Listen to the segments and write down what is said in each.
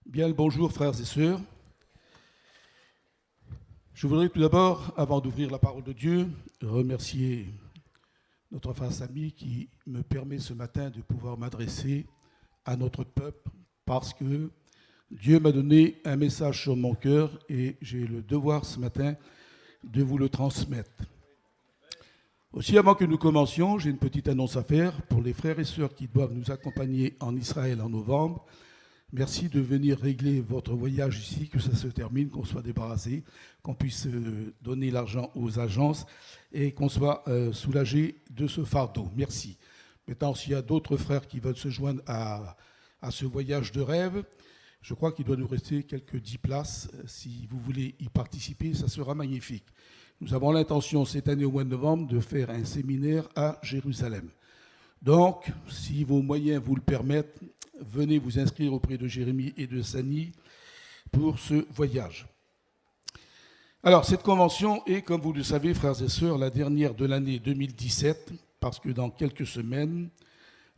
Bien le bonjour frères et sœurs. Je voudrais tout d'abord, avant d'ouvrir la parole de Dieu, remercier notre frère Samy qui me permet ce matin de pouvoir m'adresser à notre peuple parce que Dieu m'a donné un message sur mon cœur et j'ai le devoir ce matin de vous le transmettre. Aussi, avant que nous commencions, j'ai une petite annonce à faire pour les frères et sœurs qui doivent nous accompagner en Israël en novembre. Merci de venir régler votre voyage ici, que ça se termine, qu'on soit débarrassé, qu'on puisse donner l'argent aux agences et qu'on soit soulagé de ce fardeau. Merci. Maintenant, s'il y a d'autres frères qui veulent se joindre à ce voyage de rêve, je crois qu'il doit nous rester quelques 10 places. Si vous voulez y participer, ça sera magnifique. Nous avons l'intention cette année au mois de novembre de faire un séminaire à Jérusalem. Donc, si vos moyens vous le permettent, venez vous inscrire auprès de Jérémie et de Sani pour ce voyage. Alors, cette convention est, comme vous le savez, frères et sœurs, la dernière de l'année 2017, parce que dans quelques semaines,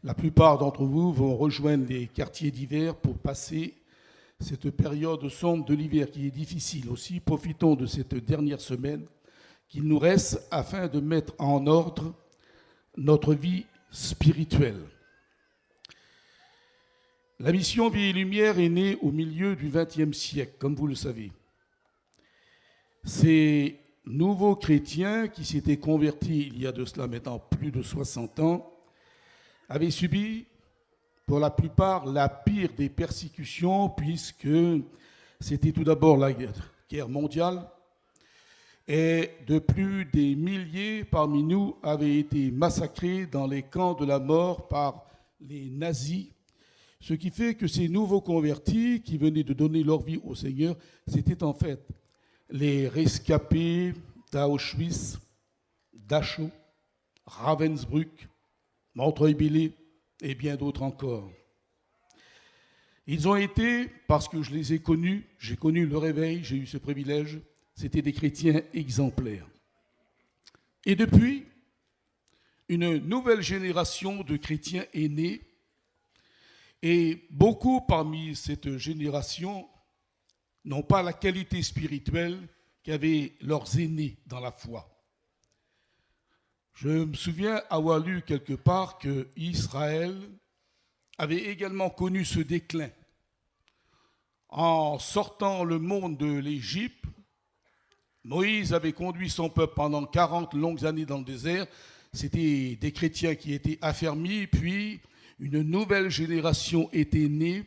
la plupart d'entre vous vont rejoindre les quartiers d'hiver pour passer cette période sombre de l'hiver qui est difficile. Aussi, profitons de cette dernière semaine qu'il nous reste afin de mettre en ordre notre vie spirituelle. La mission Vie et Lumière est née au milieu du XXe siècle, comme vous le savez. Ces nouveaux chrétiens qui s'étaient convertis il y a de cela maintenant plus de 60 ans avaient subi pour la plupart la pire des persécutions puisque c'était tout d'abord la guerre mondiale et de plus des milliers parmi nous avaient été massacrés dans les camps de la mort par les nazis. Ce qui fait que ces nouveaux convertis qui venaient de donner leur vie au Seigneur, c'était en fait les rescapés d'Auschwitz, Dachau, Ravensbrück, Montreuil-Bellay et bien d'autres encore. Ils ont été, parce que je les ai connus, j'ai connu le réveil, j'ai eu ce privilège, c'était des chrétiens exemplaires. Et depuis, une nouvelle génération de chrétiens est née. Et beaucoup parmi cette génération n'ont pas la qualité spirituelle qu'avaient leurs aînés dans la foi. Je me souviens avoir lu quelque part que Israël avait également connu ce déclin. En sortant le monde de l'Égypte, Moïse avait conduit son peuple pendant 40 longues années dans le désert. C'était des chrétiens qui étaient affermis, puis une nouvelle génération était née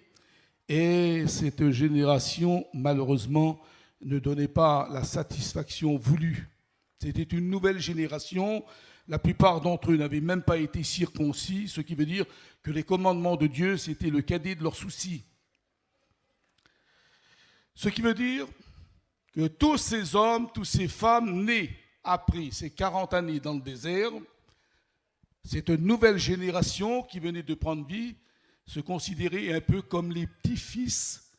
et cette génération, malheureusement, ne donnait pas la satisfaction voulue. C'était une nouvelle génération. La plupart d'entre eux n'avaient même pas été circoncis, ce qui veut dire que les commandements de Dieu, c'était le cadet de leurs soucis. Ce qui veut dire que tous ces hommes, toutes ces femmes nés après ces 40 années dans le désert, cette nouvelle génération qui venait de prendre vie se considérait un peu comme les petits-fils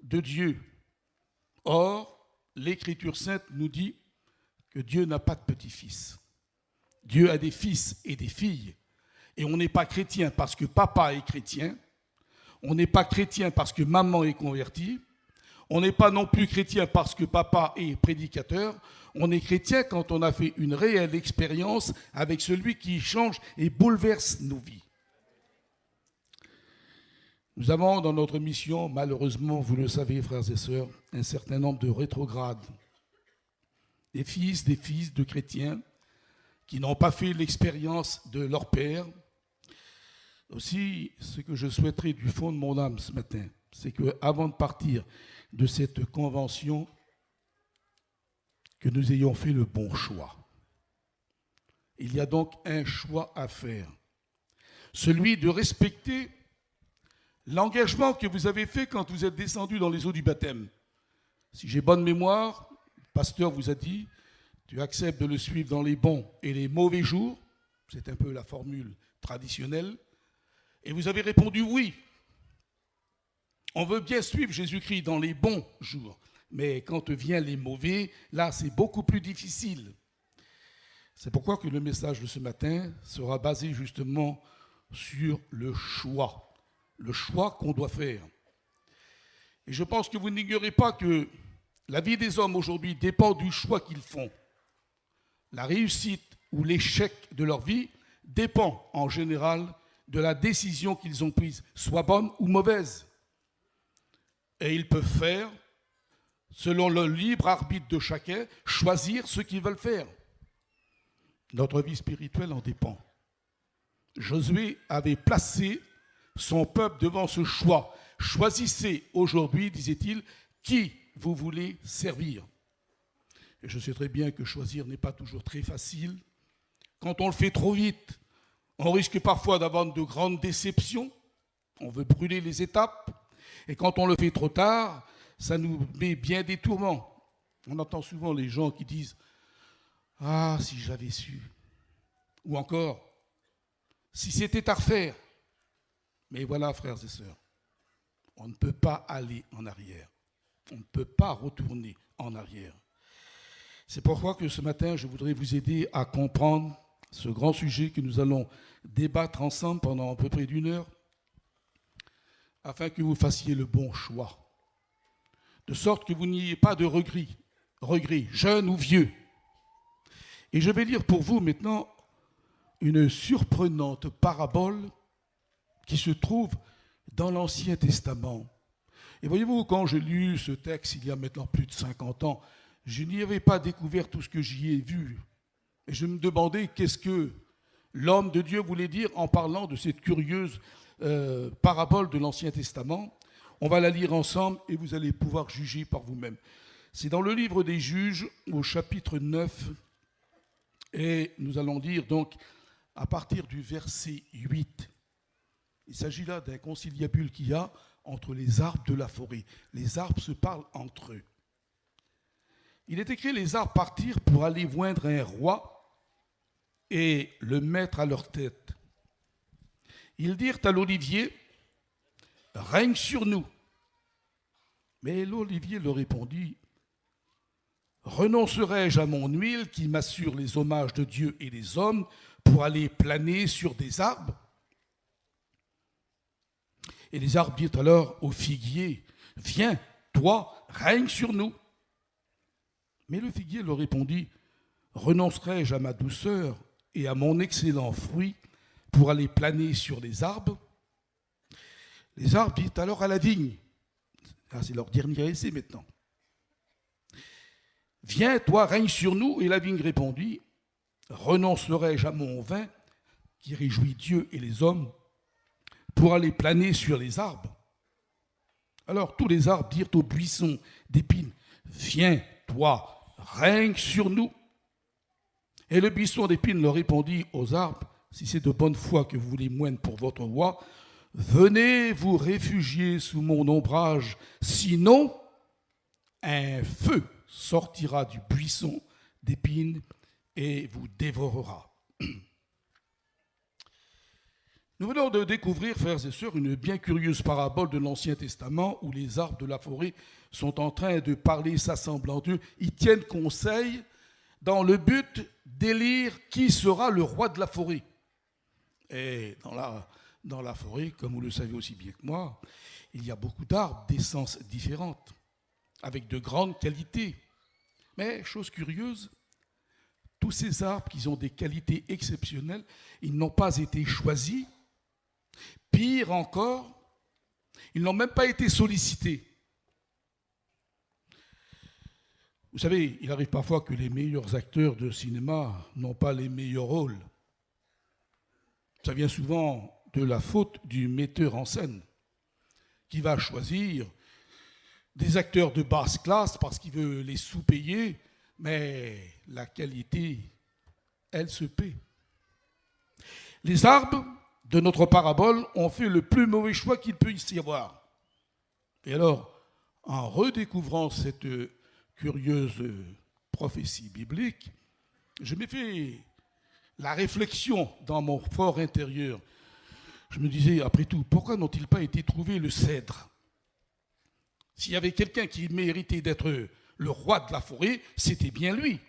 de Dieu. Or, l'Écriture sainte nous dit que Dieu n'a pas de petits-fils. Dieu a des fils et des filles. Et on n'est pas chrétien parce que papa est chrétien. On n'est pas chrétien parce que maman est convertie. On n'est pas non plus chrétien parce que papa est prédicateur. On est chrétien quand on a fait une réelle expérience avec celui qui change et bouleverse nos vies. Nous avons dans notre mission, malheureusement, vous le savez, frères et sœurs, un certain nombre de rétrogrades. Des fils de chrétiens qui n'ont pas fait l'expérience de leur père. Aussi, ce que je souhaiterais du fond de mon âme ce matin, c'est qu'avant de partir de cette convention, que nous ayons fait le bon choix. Il y a donc un choix à faire. Celui de respecter l'engagement que vous avez fait quand vous êtes descendu dans les eaux du baptême. Si j'ai bonne mémoire, le pasteur vous a dit, tu acceptes de le suivre dans les bons et les mauvais jours. C'est un peu la formule traditionnelle. Et vous avez répondu oui. On veut bien suivre Jésus-Christ dans les bons jours. Mais quand viennent les mauvais, là, c'est beaucoup plus difficile. C'est pourquoi que le message de ce matin sera basé justement sur le choix qu'on doit faire. Et je pense que vous n'ignorez pas que la vie des hommes aujourd'hui dépend du choix qu'ils font. La réussite ou l'échec de leur vie dépend en général de la décision qu'ils ont prise, soit bonne ou mauvaise. Et ils peuvent faire, selon le libre arbitre de chacun, choisir ce qu'ils veulent faire. Notre vie spirituelle en dépend. Josué avait placé son peuple devant ce choix. Choisissez aujourd'hui, disait-il, qui vous voulez servir. Et je sais très bien que choisir n'est pas toujours très facile. Quand on le fait trop vite, on risque parfois d'avoir de grandes déceptions. On veut brûler les étapes. Et quand on le fait trop tard, ça nous met bien des tourments. On entend souvent les gens qui disent « Ah, si j'avais su !» Ou encore « Si c'était à refaire !» Mais voilà, frères et sœurs, on ne peut pas aller en arrière. On ne peut pas retourner en arrière. C'est pourquoi que ce matin, je voudrais vous aider à comprendre ce grand sujet que nous allons débattre ensemble pendant à peu près 1 heure, afin que vous fassiez le bon choix, de sorte que vous n'ayez pas de regrets, jeunes ou vieux. Et je vais lire pour vous maintenant une surprenante parabole qui se trouve dans l'Ancien Testament. Et voyez-vous, quand j'ai lu ce texte il y a maintenant plus de 50 ans, je n'y avais pas découvert tout ce que j'y ai vu. Et je me demandais qu'est-ce que l'homme de Dieu voulait dire en parlant de cette curieuse parabole de l'Ancien Testament. On va la lire ensemble et vous allez pouvoir juger par vous-même. C'est dans le livre des Juges, au chapitre 9, et nous allons lire donc à partir du verset 8. Il s'agit là d'un conciliabule qu'il y a entre les arbres de la forêt. Les arbres se parlent entre eux. Il est écrit, les arbres partirent pour aller joindre un roi et le mettre à leur tête. Ils dirent à l'olivier, « Règne sur nous. » Mais l'olivier leur répondit, « Renoncerai-je à mon huile qui m'assure les hommages de Dieu et des hommes pour aller planer sur des arbres ?» Et les arbres dirent alors au figuier, « Viens, toi, règne sur nous. » Mais le figuier leur répondit, « Renoncerai-je à ma douceur et à mon excellent fruit pour aller planer sur les arbres ?» Les arbres dirent alors à la vigne, c'est leur dernier essai maintenant, « Viens, toi, règne sur nous. » Et la vigne répondit, « Renoncerai-je à mon vin qui réjouit Dieu et les hommes pour aller planer sur les arbres ?» Alors tous les arbres dirent au buisson d'épines, « Viens, toi, règne sur nous. » Et le buisson d'épines leur répondit aux arbres, « Si c'est de bonne foi que vous voulez moindre pour votre roi, venez vous réfugier sous mon ombrage, sinon un feu sortira du buisson d'épines et vous dévorera. » Nous venons de découvrir, frères et sœurs, une bien curieuse parabole de l'Ancien Testament où les arbres de la forêt sont en train de parler, s'assemblant d'eux. Ils tiennent conseil dans le but d'élire qui sera le roi de la forêt. Et dans la forêt, comme vous le savez aussi bien que moi, il y a beaucoup d'arbres d'essences différentes, avec de grandes qualités. Mais, chose curieuse, tous ces arbres qui ont des qualités exceptionnelles, ils n'ont pas été choisis. Pire encore, ils n'ont même pas été sollicités. Vous savez, il arrive parfois que les meilleurs acteurs de cinéma n'ont pas les meilleurs rôles. Ça vient souvent de la faute du metteur en scène qui va choisir des acteurs de basse classe parce qu'il veut les sous-payer, mais la qualité, elle se paie. Les arbres de notre parabole ont fait le plus mauvais choix qu'il peut y avoir. Et alors, en redécouvrant cette curieuse prophétie biblique, je m'ai fait la réflexion dans mon fort intérieur. Je me disais, après tout, pourquoi n'ont-ils pas été trouvés le cèdre? S'il y avait quelqu'un qui méritait d'être le roi de la forêt, c'était bien lui.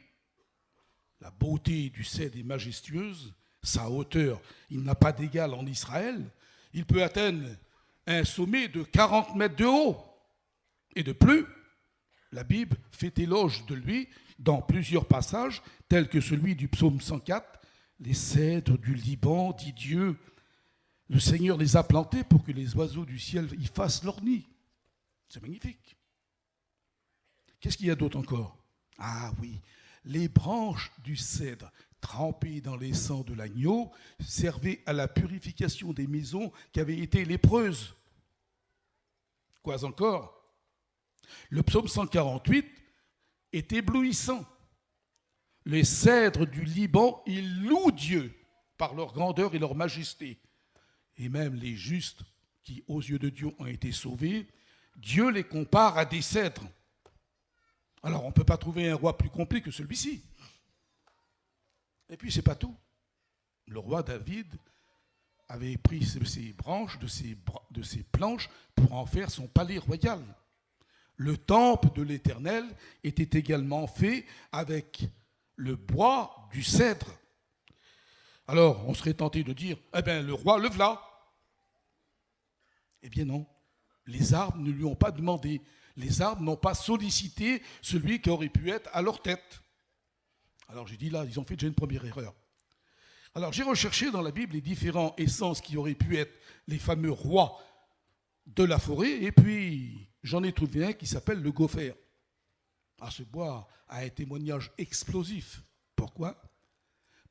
La beauté du cèdre est majestueuse, sa hauteur, il n'a pas d'égal en Israël. Il peut atteindre un sommet de 40 mètres de haut. Et de plus, la Bible fait éloge de lui dans plusieurs passages, tels que celui du psaume 104. Les cèdres du Liban, dit Dieu, le Seigneur les a plantés pour que les oiseaux du ciel y fassent leur nid. C'est magnifique. Qu'est-ce qu'il y a d'autre encore? Ah oui, les branches du cèdre trempées dans les sangs de l'agneau servaient à la purification des maisons qui avaient été lépreuses. Quoi encore? Le psaume 148 est éblouissant. Les cèdres du Liban, ils louent Dieu par leur grandeur et leur majesté. Et même les justes qui, aux yeux de Dieu, ont été sauvés, Dieu les compare à des cèdres. Alors, on ne peut pas trouver un roi plus complet que celui-ci. Et puis, ce n'est pas tout. Le roi David avait pris ces branches de ces planches pour en faire son palais royal. Le temple de l'Éternel était également fait avec le bois du cèdre. Alors, on serait tenté de dire, eh bien, le roi, le v'là. Eh bien non, les arbres ne lui ont pas demandé, les arbres n'ont pas sollicité celui qui aurait pu être à leur tête. Alors j'ai dit là, ils ont fait déjà une première erreur. Alors j'ai recherché dans la Bible les différents essences qui auraient pu être les fameux rois de la forêt, et puis j'en ai trouvé un qui s'appelle le gopher. Ah, ce bois a un témoignage explosif. Pourquoi?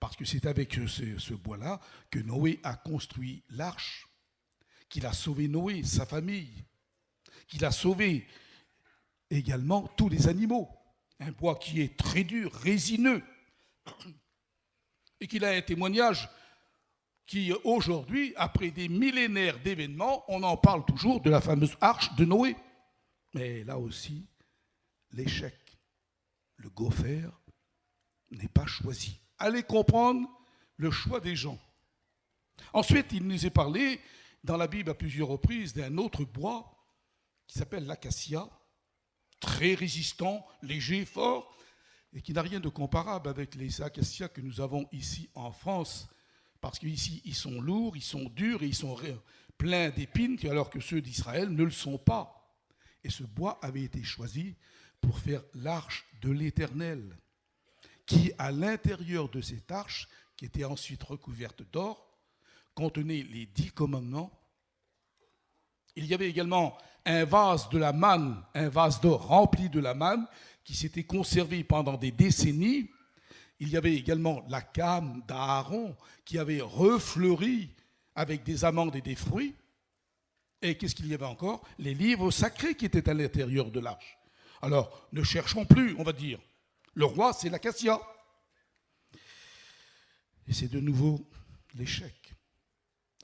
Parce que c'est avec ce bois-là que Noé a construit l'arche, qu'il a sauvé Noé, sa famille, qu'il a sauvé également tous les animaux. Un bois qui est très dur, résineux, et qu'il a un témoignage qui, aujourd'hui, après des millénaires d'événements, on en parle toujours de la fameuse arche de Noé. Mais là aussi, l'échec, le gopher n'est pas choisi. Allez comprendre le choix des gens. Ensuite, il nous est parlé dans la Bible à plusieurs reprises d'un autre bois qui s'appelle l'acacia, très résistant, léger, fort, et qui n'a rien de comparable avec les acacias que nous avons ici en France, parce qu'ici, ils sont lourds, ils sont durs et ils sont pleins d'épines, alors que ceux d'Israël ne le sont pas. Et ce bois avait été choisi pour faire l'arche de l'Éternel, qui, à l'intérieur de cette arche, qui était ensuite recouverte d'or, contenait les 10 commandements. Il y avait également un vase de la manne, un vase d'or rempli de la manne, qui s'était conservé pendant des décennies. Il y avait également la canne d'Aaron, qui avait refleuri avec des amandes et des fruits. Et qu'est-ce qu'il y avait encore? Les livres sacrés qui étaient à l'intérieur de l'arche. Alors, ne cherchons plus, on va dire. Le roi, c'est l'acacia. Et c'est de nouveau l'échec.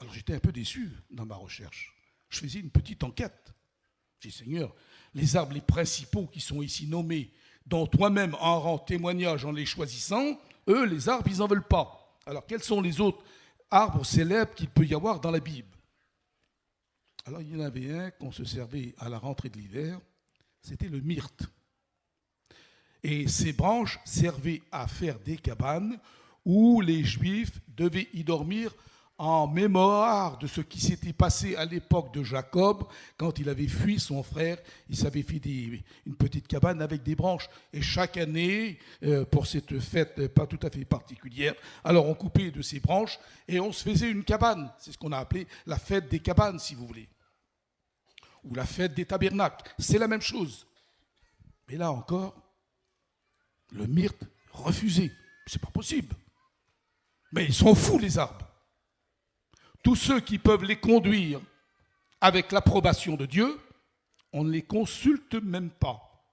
Alors j'étais un peu déçu dans ma recherche. Je faisais une petite enquête. J'ai dit, Seigneur, les arbres les principaux qui sont ici nommés, dont toi-même en rends témoignage en les choisissant, eux, les arbres, ils n'en veulent pas. Alors quels sont les autres arbres célèbres qu'il peut y avoir dans la Bible? Alors il y en avait un qu'on se servait à la rentrée de l'hiver, c'était le myrte. Et ces branches servaient à faire des cabanes où les Juifs devaient y dormir en mémoire de ce qui s'était passé à l'époque de Jacob, quand il avait fui son frère. Il s'avait fait une petite cabane avec des branches. Et chaque année, pour cette fête pas tout à fait particulière, alors on coupait de ces branches et on se faisait une cabane. C'est ce qu'on a appelé la fête des cabanes, si vous voulez. Ou la fête des tabernacles. C'est la même chose. Mais là encore, le myrte refusé. C'est pas possible. Mais ils sont fous, les arbres. Tous ceux qui peuvent les conduire avec l'approbation de Dieu, on ne les consulte même pas.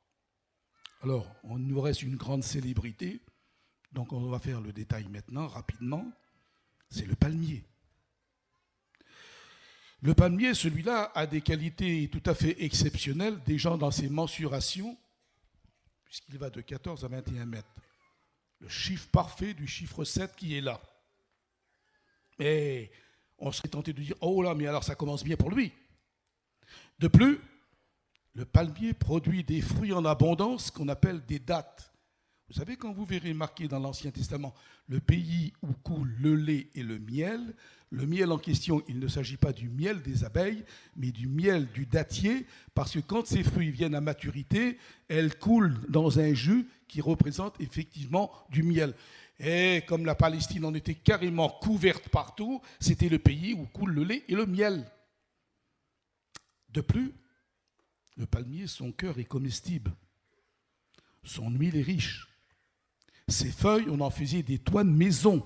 Alors, on nous reste une grande célébrité, donc on va faire le détail maintenant, rapidement. C'est le palmier. Le palmier, celui-là, a des qualités tout à fait exceptionnelles, déjà dans ses mensurations, puisqu'il va de 14 à 21 mètres. Le chiffre parfait du chiffre 7 qui est là. Mais on serait tenté de dire, oh là, mais alors ça commence bien pour lui. De plus, le palmier produit des fruits en abondance qu'on appelle des dattes. Vous savez, quand vous verrez marqué dans l'Ancien Testament le pays où coule le lait et le miel, Le miel en question, il ne s'agit pas du miel des abeilles, mais du miel du dattier, parce que quand ces fruits viennent à maturité, elles coulent dans un jus qui représente effectivement du miel. Et comme la Palestine en était carrément couverte partout, c'était le pays où coule le lait et le miel. De plus, le palmier, son cœur est comestible. Son huile est riche. Ses feuilles, on en faisait des toits de maison.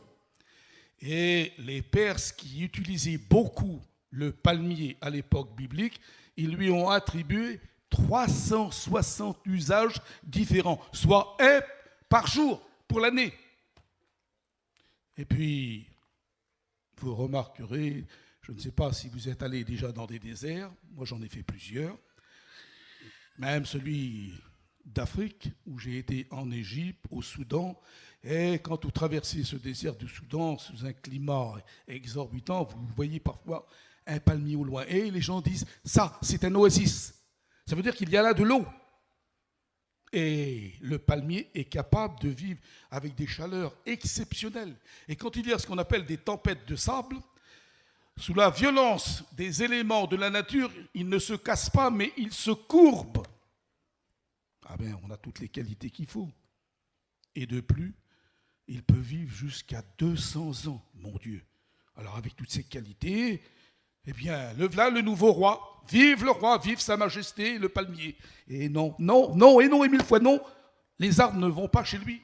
Et les Perses qui utilisaient beaucoup le palmier à l'époque biblique, ils lui ont attribué 360 usages différents, soit un par jour pour l'année. Et puis, vous remarquerez, je ne sais pas si vous êtes allé déjà dans des déserts, moi j'en ai fait plusieurs, même celui d'Afrique, où j'ai été en Égypte, au Soudan, et quand vous traversez ce désert du Soudan sous un climat exorbitant, vous voyez parfois un palmier au loin, et les gens disent, ça, c'est un oasis. Ça veut dire qu'il y a là de l'eau. Et le palmier est capable de vivre avec des chaleurs exceptionnelles. Et quand il y a ce qu'on appelle des tempêtes de sable, sous la violence des éléments de la nature, il ne se casse pas, mais il se courbe. Ah bien, on a toutes les qualités qu'il faut. Et de plus, il peut vivre jusqu'à 200 ans, mon Dieu. Alors avec toutes ces qualités, eh bien, voilà le nouveau roi. Roi, vive sa majesté, le palmier. Et non, non, non, et non, et mille fois non, les arbres ne vont pas chez lui.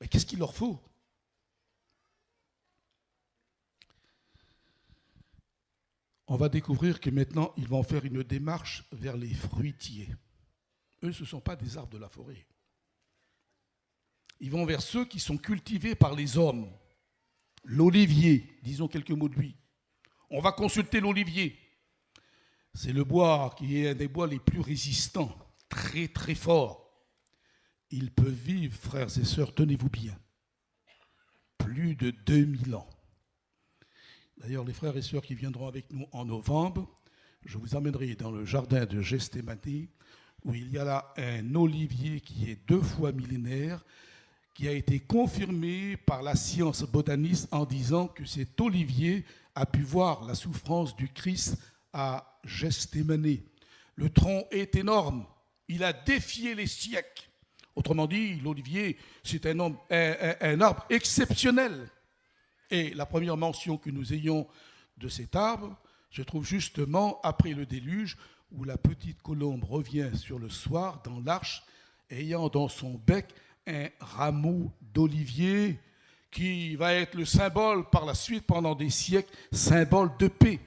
Mais qu'est-ce qu'il leur faut? On va découvrir que maintenant, ils vont faire une démarche vers les fruitiers. Eux, ce ne sont pas des arbres de la forêt. Ils vont vers ceux qui sont cultivés par les hommes. L'olivier, disons quelques mots de lui. On va consulter l'olivier. C'est le bois qui est un des bois les plus résistants, très très fort. Il peut vivre, frères et sœurs, tenez-vous bien, plus de 2000 ans. D'ailleurs, les frères et sœurs qui viendront avec nous en novembre, je vous emmènerai dans le jardin de Gethsémani, où il y a là un olivier qui est 2 fois millénaire, qui a été confirmé par la science botaniste en disant que cet olivier a pu voir la souffrance du Christ à Gethsémani. Le tronc est énorme, il a défié les siècles. Autrement dit, l'olivier, c'est un arbre exceptionnel. Et la première mention que nous ayons de cet arbre se trouve justement après le déluge, où la petite colombe revient sur le soir dans l'arche, ayant dans son bec un rameau d'olivier qui va être le symbole par la suite, pendant des siècles, symbole de paix.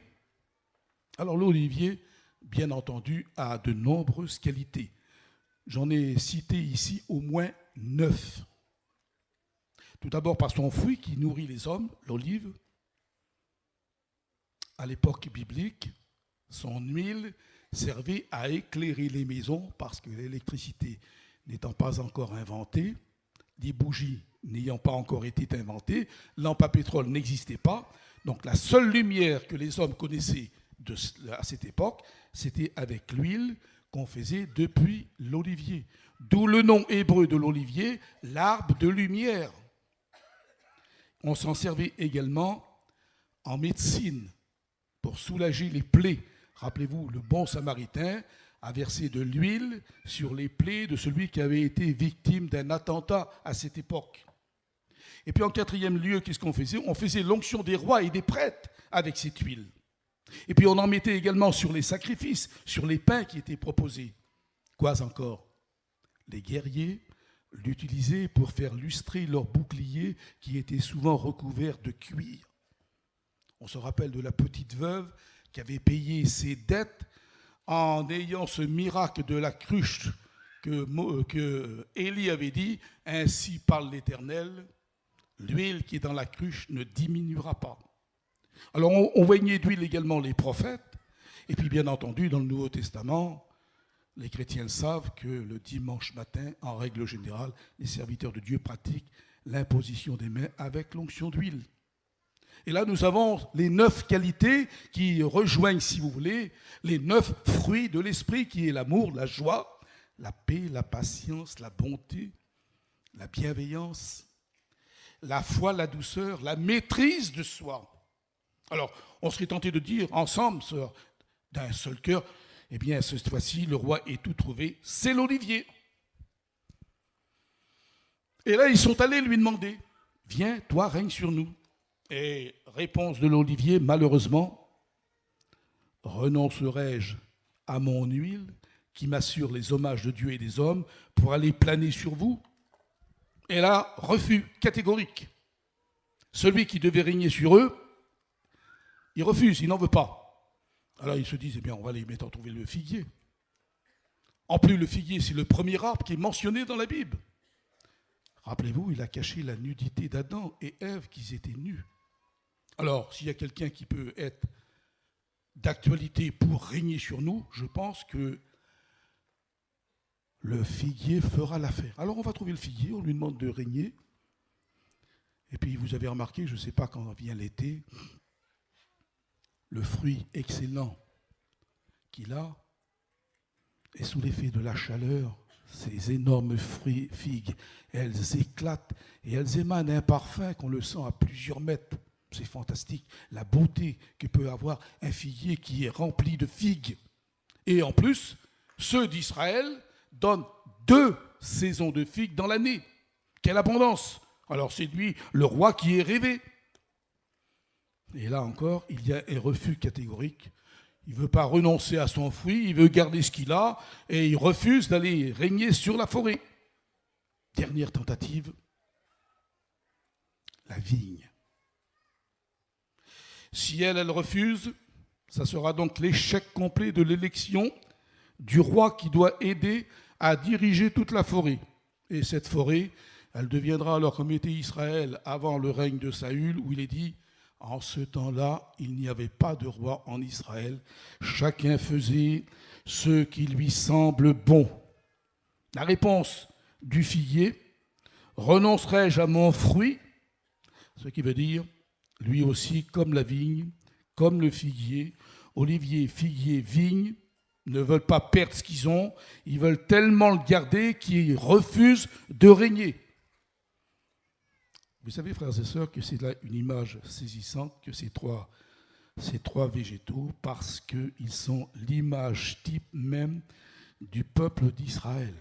Alors l'olivier, bien entendu, a de nombreuses qualités. J'en ai cité ici au moins 9. Tout d'abord par son fruit qui nourrit les hommes, l'olive. À l'époque biblique, son huile servait à éclairer les maisons parce que l'électricité n'étant pas encore inventée, les bougies n'ayant pas encore été inventées, lampe à pétrole n'existait pas. Donc la seule lumière que les hommes connaissaient à cette époque, c'était avec l'huile qu'on faisait depuis l'olivier. D'où le nom hébreu de l'olivier, l'arbre de lumière. On s'en servait également en médecine pour soulager les plaies. Rappelez-vous, le bon samaritain a versé de l'huile sur les plaies de celui qui avait été victime d'un attentat à cette époque. Et puis en 4e lieu, qu'est-ce qu'on faisait? On faisait l'onction des rois et des prêtres avec cette huile. Et puis on en mettait également sur les sacrifices, sur les pains qui étaient proposés. Quoi encore? Les guerriers l'utilisaient pour faire lustrer leurs boucliers qui étaient souvent recouverts de cuir. On se rappelle de la petite veuve qui avait payé ses dettes en ayant ce miracle de la cruche que Élie avait dit, « Ainsi parle l'Éternel, l'huile qui est dans la cruche ne diminuera pas. » Alors on baignait d'huile également les prophètes, et puis bien entendu dans le Nouveau Testament, les chrétiens savent que le dimanche matin, en règle générale, les serviteurs de Dieu pratiquent l'imposition des mains avec l'onction d'huile. Et là, nous avons les 9 qualités qui rejoignent, si vous voulez, les 9 fruits de l'esprit, qui est l'amour, la joie, la paix, la patience, la bonté, la bienveillance, la foi, la douceur, la maîtrise de soi. Alors, on serait tenté de dire ensemble, sœurs, d'un seul cœur, eh bien, cette fois-ci, le roi est tout trouvé, c'est l'olivier. Et là, ils sont allés lui demander, viens, toi, règne sur nous. Et réponse de l'olivier, malheureusement, renoncerai-je à mon huile qui m'assure les hommages de Dieu et des hommes pour aller planer sur vous? Et là, refus catégorique. Celui qui devait régner sur eux, il refuse, il n'en veut pas. Alors ils se disent, eh bien, on va les mettre à trouver le figuier. En plus, le figuier, c'est le premier arbre qui est mentionné dans la Bible. Rappelez-vous, il a caché la nudité d'Adam et Ève, qu'ils étaient nus. Alors, s'il y a quelqu'un qui peut être d'actualité pour régner sur nous, je pense que le figuier fera l'affaire. Alors, on va trouver le figuier, on lui demande de régner. Et puis, vous avez remarqué, je ne sais pas quand vient l'été, le fruit excellent qu'il a est sous l'effet de la chaleur. Ces énormes figues, elles éclatent et elles émanent un parfum qu'on le sent à plusieurs mètres. C'est fantastique, la beauté que peut avoir un figuier qui est rempli de figues. Et en plus, ceux d'Israël donnent 2 saisons de figues dans l'année. Quelle abondance! Alors c'est lui, le roi, qui est rêvé. Et là encore, il y a un refus catégorique. Il ne veut pas renoncer à son fruit, il veut garder ce qu'il a, et il refuse d'aller régner sur la forêt. Dernière tentative, la vigne. Si elle refuse, ça sera donc l'échec complet de l'élection du roi qui doit aider à diriger toute la forêt. Et cette forêt, elle deviendra alors comme était Israël avant le règne de Saül, où il est dit, en ce temps-là, il n'y avait pas de roi en Israël. Chacun faisait ce qui lui semble bon. La réponse du figuier, renoncerai-je à mon fruit? Ce qui veut dire, lui aussi, comme la vigne, comme le figuier, olivier, figuier, vigne, ne veulent pas perdre ce qu'ils ont, ils veulent tellement le garder qu'ils refusent de régner. Vous savez, frères et sœurs, que c'est là une image saisissante, que ces trois végétaux, parce qu'ils sont l'image type même du peuple d'Israël.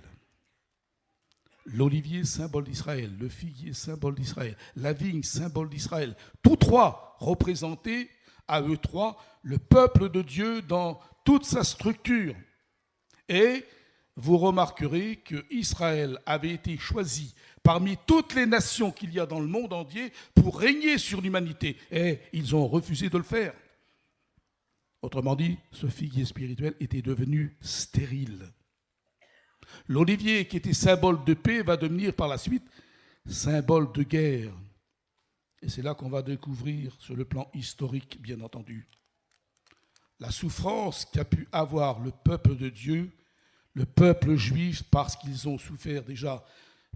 L'olivier, symbole d'Israël, le figuier, symbole d'Israël, la vigne, symbole d'Israël. Tous trois représentaient, à eux trois, le peuple de Dieu dans toute sa structure. Et vous remarquerez que Israël avait été choisi parmi toutes les nations qu'il y a dans le monde entier pour régner sur l'humanité. Et ils ont refusé de le faire. Autrement dit, ce figuier spirituel était devenu stérile. L'olivier, qui était symbole de paix, va devenir par la suite symbole de guerre. Et c'est là qu'on va découvrir, sur le plan historique, bien entendu, la souffrance qu'a pu avoir le peuple de Dieu, le peuple juif, parce qu'ils ont souffert déjà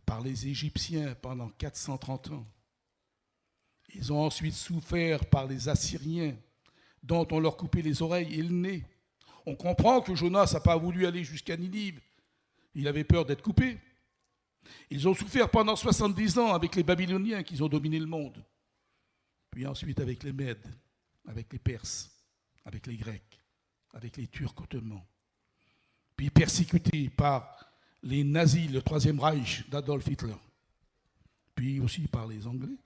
par les Égyptiens pendant 430 ans. Ils ont ensuite souffert par les Assyriens, dont on leur coupait les oreilles et le nez. On comprend que Jonas n'a pas voulu aller jusqu'à Ninive. Il avait peur d'être coupé. Ils ont souffert pendant 70 ans avec les Babyloniens qui ont dominé le monde. Puis ensuite avec les Mèdes, avec les Perses, avec les Grecs, avec les Turcs ottomans. Puis persécutés par les nazis, le Troisième Reich d'Adolf Hitler. Puis aussi par les Anglais.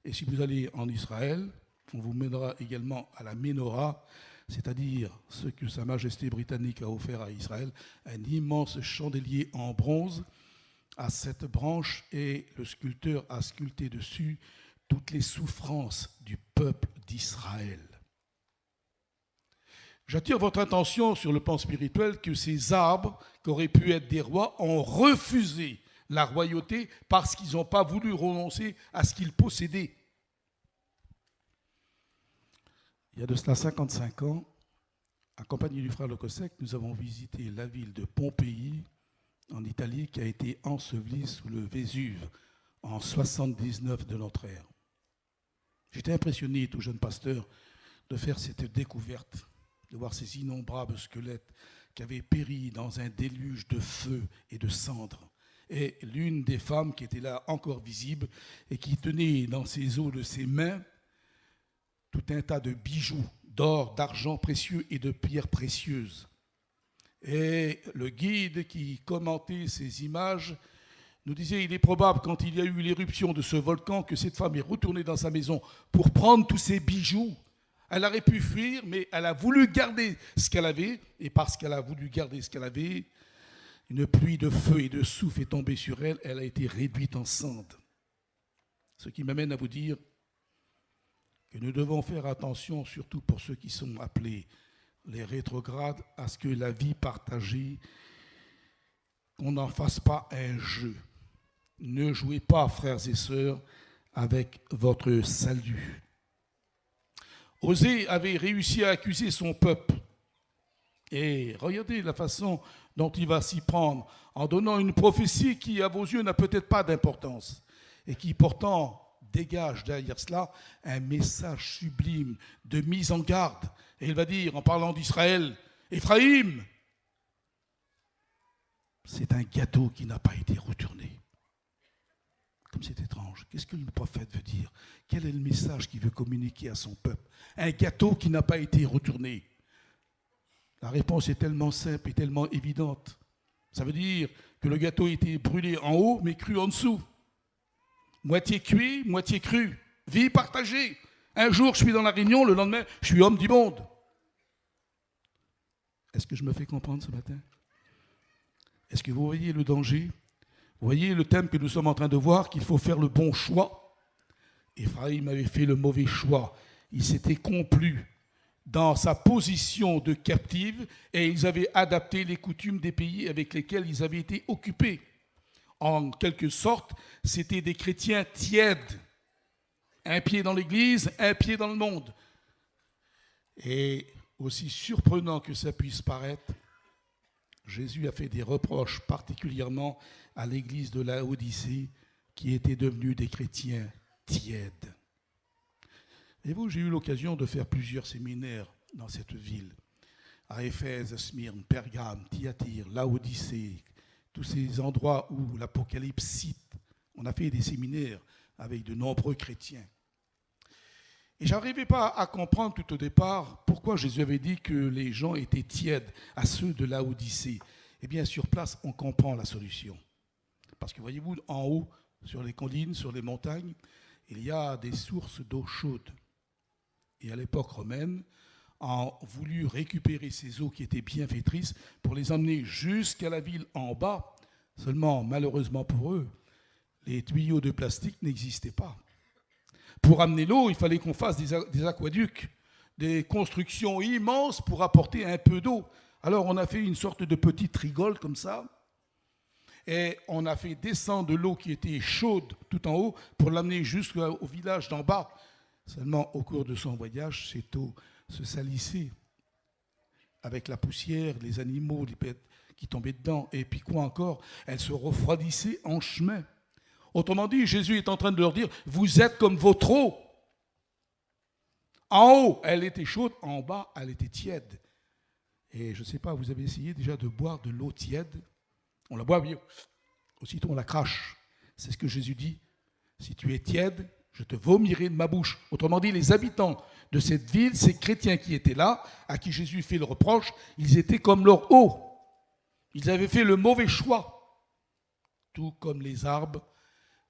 Et si vous allez en Israël, on vous mènera également à la Ménorah, c'est-à-dire ce que Sa Majesté britannique a offert à Israël, un immense chandelier en bronze à 7 branches, et le sculpteur a sculpté dessus toutes les souffrances du peuple d'Israël. J'attire votre attention sur le plan spirituel que ces arbres, qui auraient pu être des rois, ont refusé la royauté parce qu'ils n'ont pas voulu renoncer à ce qu'ils possédaient. Il y a de cela 55 ans, accompagné du frère Locosec, nous avons visité la ville de Pompéi, en Italie, qui a été ensevelie sous le Vésuve en 79 de notre ère. J'étais impressionné, tout jeune pasteur, de faire cette découverte, de voir ces innombrables squelettes qui avaient péri dans un déluge de feu et de cendres. Et l'une des femmes qui était là, encore visible, et qui tenait dans ses os de ses mains tout un tas de bijoux, d'or, d'argent précieux et de pierres précieuses. Et le guide qui commentait ces images nous disait, il est probable, quand il y a eu l'éruption de ce volcan, que cette femme est retournée dans sa maison pour prendre tous ses bijoux. Elle aurait pu fuir, mais elle a voulu garder ce qu'elle avait, et parce qu'elle a voulu garder ce qu'elle avait, une pluie de feu et de souffle est tombée sur elle, elle a été réduite en cendres. Ce qui m'amène à vous dire que nous devons faire attention, surtout pour ceux qui sont appelés les rétrogrades, à ce que la vie partagée, qu'on n'en fasse pas un jeu. Ne jouez pas, frères et sœurs, avec votre salut. Osée avait réussi à accuser son peuple. Et regardez la façon dont il va s'y prendre, en donnant une prophétie qui, à vos yeux, n'a peut-être pas d'importance, et qui pourtant dégage derrière cela un message sublime de mise en garde. Et il va dire, en parlant d'Israël, Éphraïm, c'est un gâteau qui n'a pas été retourné. Comme c'est étrange. Qu'est-ce que le prophète veut dire? Quel est le message qu'il veut communiquer à son peuple? Un gâteau qui n'a pas été retourné. La réponse est tellement simple et tellement évidente. Ça veut dire que le gâteau était brûlé en haut, mais cru en dessous. Moitié cuit, moitié cru. Vie partagée. Un jour, je suis dans la Réunion, le lendemain, je suis homme du monde. Est-ce que je me fais comprendre ce matin? Est-ce que vous voyez le danger? Vous voyez le thème que nous sommes en train de voir, qu'il faut faire le bon choix. Éphraïm avait fait le mauvais choix. Il s'était complu dans sa position de captive et ils avaient adapté les coutumes des pays avec lesquels ils avaient été occupés. En quelque sorte, c'était des chrétiens tièdes. Un pied dans l'église, un pied dans le monde. Et aussi surprenant que ça puisse paraître, Jésus a fait des reproches particulièrement à l'église de Laodicée qui était devenue des chrétiens tièdes. Et vous, j'ai eu l'occasion de faire plusieurs séminaires dans cette ville, à Éphèse, Smyrne, Pergame, Thyatire, Laodicée, tous ces endroits où l'Apocalypse cite. On a fait des séminaires avec de nombreux chrétiens. Et je n'arrivais pas à comprendre tout au départ pourquoi Jésus avait dit que les gens étaient tièdes à ceux de Laodicée. Eh bien, sur place, on comprend la solution. Parce que voyez-vous, en haut, sur les collines, sur les montagnes, il y a des sources d'eau chaude. Et à l'époque romaine, ont voulu récupérer ces eaux qui étaient bienfaitrices pour les emmener jusqu'à la ville en bas. Seulement, malheureusement pour eux, les tuyaux de plastique n'existaient pas. Pour amener l'eau, il fallait qu'on fasse des aqueducs, des constructions immenses pour apporter un peu d'eau. Alors on a fait une sorte de petite rigole comme ça, et on a fait descendre de l'eau qui était chaude tout en haut pour l'amener jusqu'au village d'en bas. Seulement, au cours de son voyage, cette eau se salissait avec la poussière, les animaux, les bêtes qui tombaient dedans, et puis quoi encore, elle se refroidissait en chemin. Autrement dit, Jésus est en train de leur dire, vous êtes comme votre eau. En haut, elle était chaude, en bas, elle était tiède. Et je ne sais pas, vous avez essayé déjà de boire de l'eau tiède? On la boit bien, aussitôt on la crache. C'est ce que Jésus dit. Si tu es tiède, je te vomirai de ma bouche. Autrement dit, les habitants de cette ville, ces chrétiens qui étaient là, à qui Jésus fait le reproche, ils étaient comme leur eau. Ils avaient fait le mauvais choix. Tout comme les arbres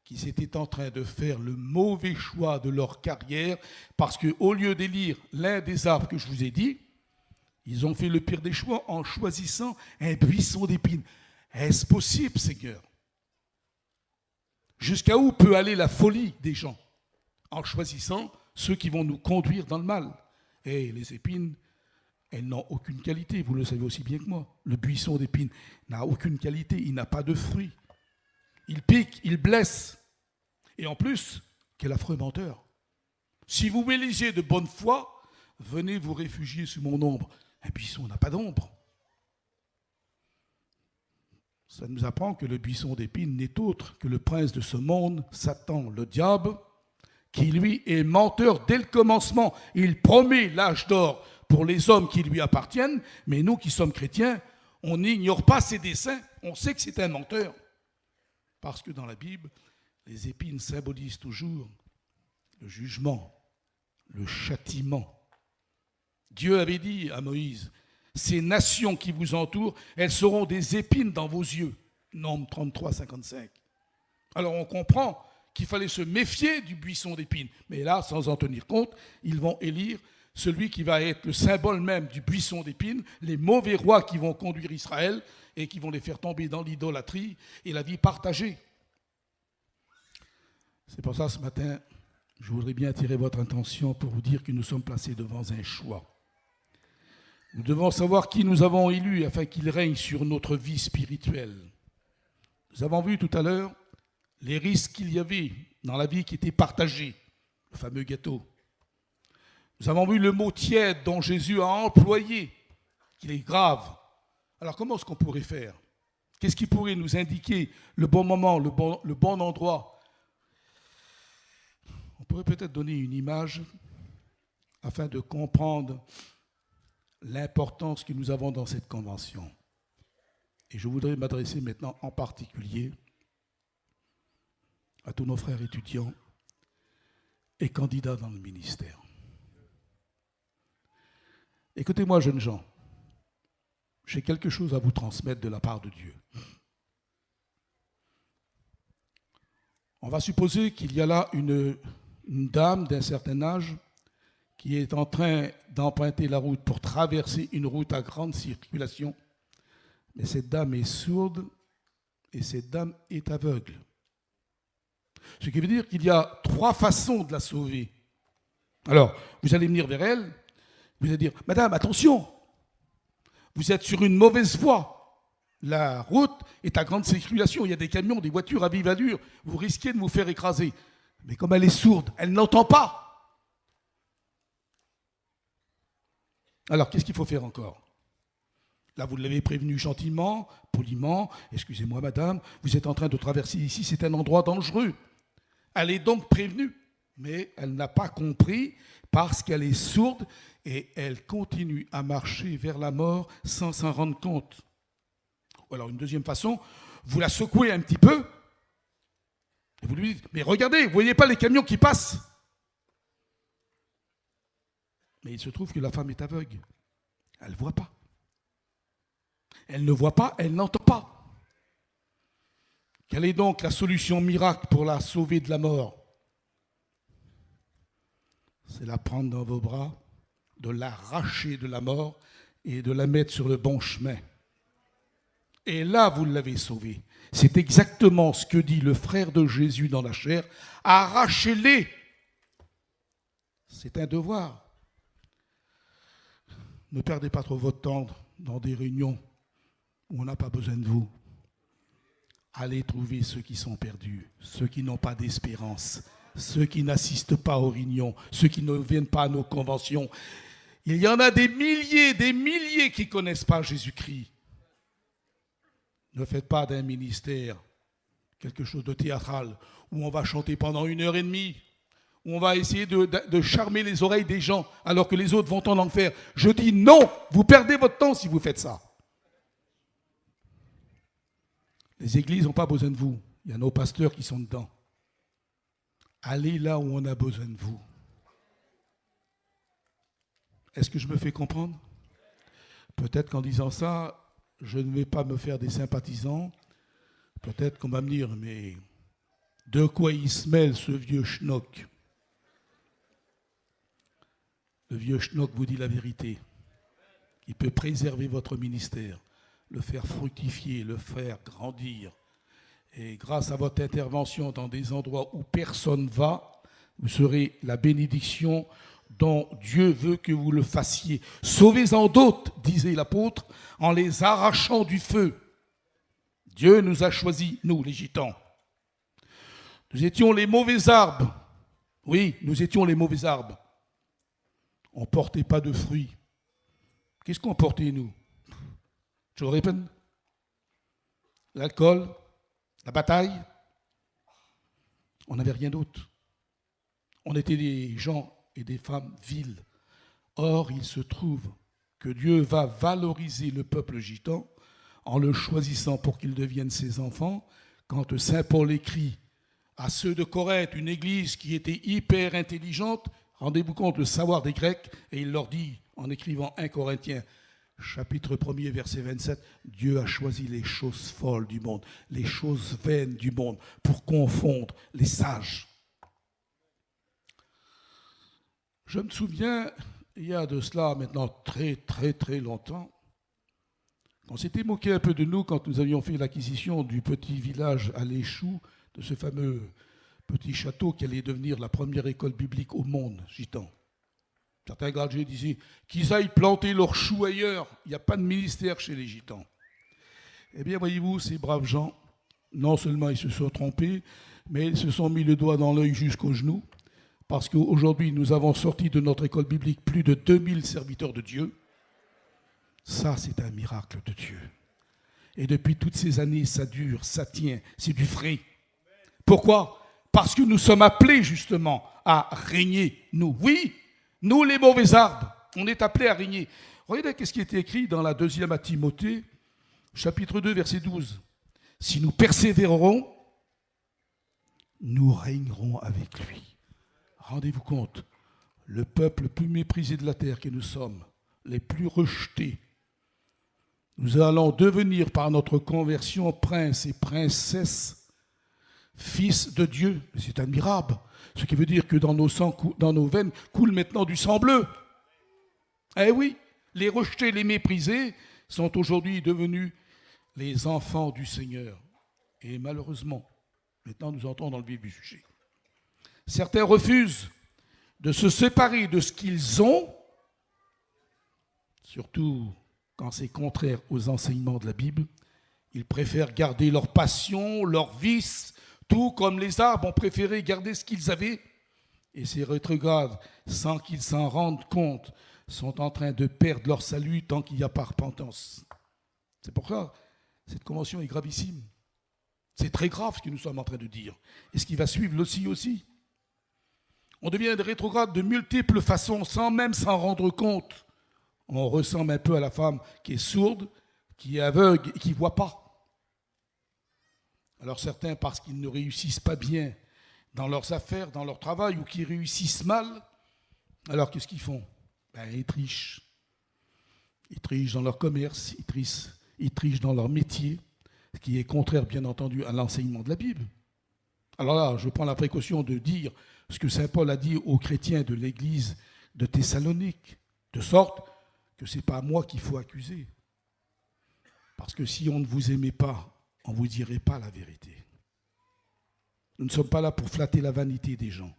qui étaient en train de faire le mauvais choix de leur carrière, parce qu'au lieu d'élire l'un des arbres que je vous ai dit, ils ont fait le pire des choix en choisissant un buisson d'épines. Est-ce possible, Seigneur? Jusqu'à où peut aller la folie des gens en choisissant ceux qui vont nous conduire dans le mal? Et les épines, elles n'ont aucune qualité, vous le savez aussi bien que moi. Le buisson d'épines n'a aucune qualité, il n'a pas de fruits. Il pique, il blesse. Et en plus, quel affreux menteur. Si vous m'élisez de bonne foi, venez vous réfugier sous mon ombre. Un buisson n'a pas d'ombre. Ça nous apprend que le buisson d'épines n'est autre que le prince de ce monde, Satan, le diable, qui lui est menteur dès le commencement. Il promet l'âge d'or pour les hommes qui lui appartiennent, mais nous qui sommes chrétiens, on n'ignore pas ses desseins, on sait que c'est un menteur. Parce que dans la Bible, les épines symbolisent toujours le jugement, le châtiment. Dieu avait dit à Moïse, ces nations qui vous entourent, elles seront des épines dans vos yeux. Nombre 33, 55. Alors on comprend qu'il fallait se méfier du buisson d'épines. Mais là, sans en tenir compte, ils vont élire celui qui va être le symbole même du buisson d'épines, les mauvais rois qui vont conduire Israël et qui vont les faire tomber dans l'idolâtrie et la vie partagée. C'est pour ça, ce matin, je voudrais bien attirer votre attention pour vous dire que nous sommes placés devant un choix. Nous devons savoir qui nous avons élu afin qu'il règne sur notre vie spirituelle. Nous avons vu tout à l'heure les risques qu'il y avait dans la vie qui était partagée, le fameux gâteau. Nous avons vu le mot tiède dont Jésus a employé, qu'il est grave. Alors comment est-ce qu'on pourrait faire? Qu'est-ce qui pourrait nous indiquer le bon moment, le bon endroit? On pourrait peut-être donner une image afin de comprendre l'importance que nous avons dans cette convention. Et je voudrais m'adresser maintenant en particulier à tous nos frères étudiants et candidats dans le ministère. Écoutez-moi, jeunes gens, j'ai quelque chose à vous transmettre de la part de Dieu. On va supposer qu'il y a là une dame d'un certain âge qui est en train d'emprunter la route pour traverser une route à grande circulation, mais cette dame est sourde et cette dame est aveugle. Ce qui veut dire qu'il y a 3 façons de la sauver. Alors, vous allez venir vers elle, vous allez dire, madame, attention, vous êtes sur une mauvaise voie. La route est à grande circulation, il y a des camions, des voitures à vive allure, vous risquez de vous faire écraser. Mais comme elle est sourde, elle n'entend pas. Alors, qu'est-ce qu'il faut faire encore? Là, vous l'avez prévenu gentiment, poliment. Excusez-moi, madame, vous êtes en train de traverser ici, c'est un endroit dangereux. Elle est donc prévenue, mais elle n'a pas compris parce qu'elle est sourde et elle continue à marcher vers la mort sans s'en rendre compte. Ou alors, une deuxième façon, vous la secouez un petit peu et vous lui dites, mais regardez, vous ne voyez pas les camions qui passent? Mais il se trouve que la femme est aveugle. Elle ne voit pas. Elle ne voit pas, elle n'entend pas. Quelle est donc la solution miracle pour la sauver de la mort? C'est la prendre dans vos bras, de l'arracher de la mort et de la mettre sur le bon chemin. Et là, vous l'avez sauvée. C'est exactement ce que dit le frère de Jésus dans la chair. Arrachez-les. C'est un devoir. Ne perdez pas trop votre temps dans des réunions où on n'a pas besoin de vous. Allez trouver ceux qui sont perdus, ceux qui n'ont pas d'espérance, ceux qui n'assistent pas aux réunions, ceux qui ne viennent pas à nos conventions. Il y en a des milliers qui ne connaissent pas Jésus-Christ. Ne faites pas d'un ministère quelque chose de théâtral où on va chanter pendant 1h30, où on va essayer de charmer les oreilles des gens alors que les autres vont en enfer. Je dis non, vous perdez votre temps si vous faites ça. Les églises n'ont pas besoin de vous. Il y a nos pasteurs qui sont dedans. Allez là où on a besoin de vous. Est-ce que je me fais comprendre? Peut-être qu'en disant ça, je ne vais pas me faire des sympathisants. Peut-être qu'on va me dire, mais de quoi il se mêle ce vieux schnock? Le vieux schnock vous dit la vérité. Il peut préserver votre ministère, le faire fructifier, le faire grandir. Et grâce à votre intervention dans des endroits où personne ne va, vous serez la bénédiction dont Dieu veut que vous le fassiez. Sauvez-en d'autres, disait l'apôtre, en les arrachant du feu. Dieu nous a choisis, nous les gitans. Nous étions les mauvais arbres. Oui, nous étions les mauvais arbres. On ne portait pas de fruits. Qu'est-ce qu'on portait, nous? J'aurais peine. L'alcool, la bataille. On n'avait rien d'autre. On était des gens et des femmes viles. Or, il se trouve que Dieu va valoriser le peuple gitan en le choisissant pour qu'il devienne ses enfants. Quand Saint Paul écrit à ceux de Corinthe, une église qui était hyper intelligente, Rendez-vous compte le savoir des Grecs, et il leur dit, en écrivant 1 Corinthiens, chapitre 1er, verset 27, Dieu a choisi les choses folles du monde, les choses vaines du monde, pour confondre les sages. Je me souviens, il y a de cela maintenant très longtemps, on s'était moqué un peu de nous quand nous avions fait l'acquisition du petit village à l'Échou, de ce fameux petit château qui allait devenir la première école biblique au monde, gitan. Certains gradués disaient qu'ils aillent planter leurs choux ailleurs, il n'y a pas de ministère chez les gitans. Eh bien, voyez-vous, ces braves gens, non seulement ils se sont trompés, mais ils se sont mis le doigt dans l'œil jusqu'au genou, parce qu'aujourd'hui, nous avons sorti de notre école biblique plus de 2000 serviteurs de Dieu. Ça, c'est un miracle de Dieu. Et depuis toutes ces années, ça dure, ça tient, c'est du vrai. Pourquoi ? Parce que nous sommes appelés justement à régner, nous. Oui, nous les mauvais arbres, on est appelés à régner. Regardez ce qui est écrit dans la 2e à Timothée, chapitre 2, verset 12. Si nous persévérerons, nous régnerons avec lui. Rendez-vous compte, le peuple le plus méprisé de la terre que nous sommes, les plus rejetés, nous allons devenir par notre conversion princes et princesses, fils de Dieu. C'est admirable. Ce qui veut dire que dans nos veines coule maintenant du sang bleu. Eh oui, les rejetés, les méprisés sont aujourd'hui devenus les enfants du Seigneur. Et malheureusement, maintenant nous entrons dans le vif du sujet. Certains refusent de se séparer de ce qu'ils ont, surtout quand c'est contraire aux enseignements de la Bible. Ils préfèrent garder leur passion, leur vice, tout comme les arbres ont préféré garder ce qu'ils avaient. Et ces rétrogrades, sans qu'ils s'en rendent compte, sont en train de perdre leur salut tant qu'il n'y a pas repentance. C'est pour ça que cette convention est gravissime. C'est très grave ce que nous sommes en train de dire. Et ce qui va suivre aussi. On devient des rétrogrades de multiples façons sans même s'en rendre compte. On ressemble un peu à la femme qui est sourde, qui est aveugle et qui ne voit pas. Alors certains, parce qu'ils ne réussissent pas bien dans leurs affaires, dans leur travail, ou qu'ils réussissent mal, alors qu'est-ce qu'ils font ? Ils trichent. Ils trichent dans leur commerce, ils trichent dans leur métier, ce qui est contraire, bien entendu, à l'enseignement de la Bible. Alors là, je prends la précaution de dire ce que saint Paul a dit aux chrétiens de l'église de Thessalonique, de sorte que ce n'est pas moi qu'il faut accuser. Parce que si on ne vous aimait pas, on ne vous dirait pas la vérité. Nous ne sommes pas là pour flatter la vanité des gens.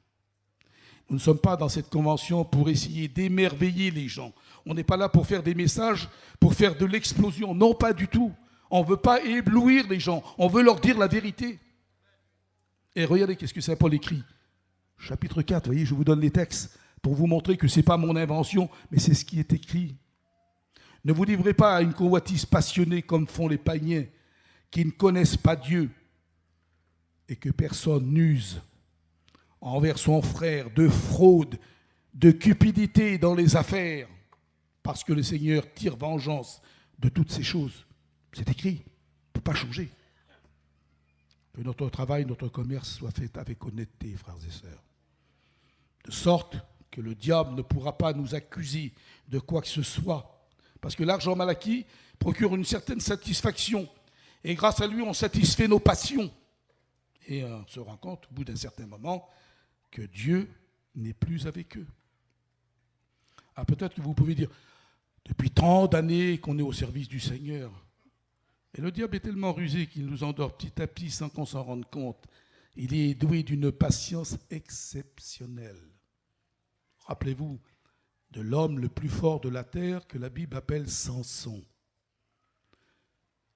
Nous ne sommes pas dans cette convention pour essayer d'émerveiller les gens. On n'est pas là pour faire des messages, pour faire de l'explosion. Non, pas du tout. On ne veut pas éblouir les gens. On veut leur dire la vérité. Et regardez qu'est-ce que saint Paul écrit. Chapitre 4, vous voyez, je vous donne les textes pour vous montrer que ce n'est pas mon invention, mais c'est ce qui est écrit. Ne vous livrez pas à une convoitise passionnée comme font les païens qui ne connaissent pas Dieu et que personne n'use envers son frère de fraude, de cupidité dans les affaires, parce que le Seigneur tire vengeance de toutes ces choses. C'est écrit, on ne peut pas changer. Que notre travail, notre commerce soit fait avec honnêteté, frères et sœurs. De sorte que le diable ne pourra pas nous accuser de quoi que ce soit. Parce que l'argent mal acquis procure une certaine satisfaction. Et grâce à lui, on satisfait nos passions. Et on se rend compte, au bout d'un certain moment, que Dieu n'est plus avec eux. Ah, peut-être que vous pouvez dire, depuis tant d'années qu'on est au service du Seigneur. Et le diable est tellement rusé qu'il nous endort petit à petit sans qu'on s'en rende compte. Il est doué d'une patience exceptionnelle. Rappelez-vous de l'homme le plus fort de la terre que la Bible appelle Samson.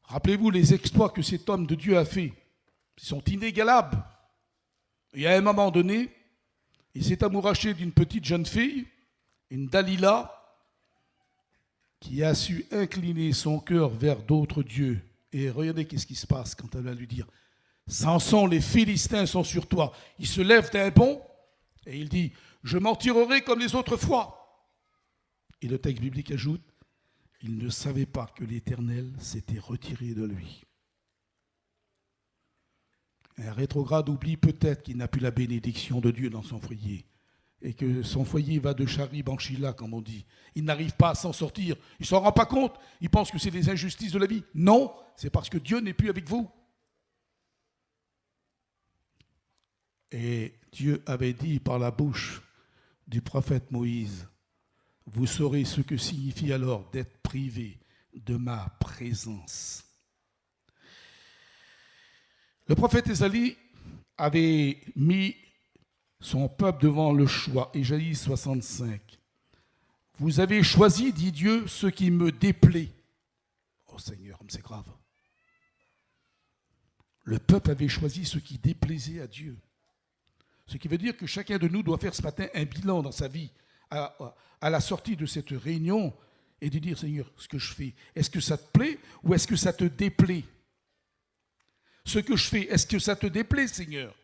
Rappelez-vous les exploits que cet homme de Dieu a fait. Ils sont inégalables. Et à un moment donné, il s'est amouraché d'une petite jeune fille, une Dalila, qui a su incliner son cœur vers d'autres dieux. Et regardez qu'est-ce qui se passe quand elle va lui dire « Samson, les Philistins sont sur toi. » Il se lève d'un bond et il dit « Je m'en tirerai comme les autres fois. » Et le texte biblique ajoute « Il ne savait pas que l'Éternel s'était retiré de lui. » Un rétrograde oublie peut-être qu'il n'a plus la bénédiction de Dieu dans son foyer. et que son foyer va de Charib en Chila, comme on dit, il n'arrive pas à s'en sortir, il ne s'en rend pas compte, il pense que c'est les injustices de la vie. Non, c'est parce que Dieu n'est plus avec vous. Et Dieu avait dit par la bouche du prophète Moïse, vous saurez ce que signifie alors d'être privé de ma présence. Le prophète Ésaïe avait mis son peuple devant le choix. Ésaïe 65. Vous avez choisi, dit Dieu, ce qui me déplaît. Oh Seigneur, c'est grave. Le peuple avait choisi ce qui déplaisait à Dieu. Ce qui veut dire que chacun de nous doit faire ce matin un bilan dans sa vie à la sortie de cette réunion et de dire, Seigneur, ce que je fais, est-ce que ça te plaît ou est-ce que ça te déplaît? Ce que je fais, est-ce que ça te déplaît, Seigneur?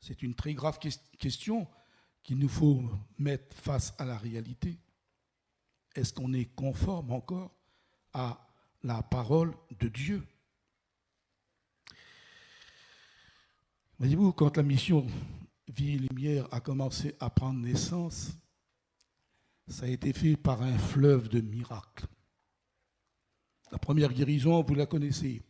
C'est une très grave question qu'il nous faut mettre face à la réalité. Est-ce qu'on est conforme encore à la parole de Dieu? Voyez-vous, quand la mission Vie et Lumière a commencé à prendre naissance, ça a été fait par un fleuve de miracles. La première guérison, vous la connaissez.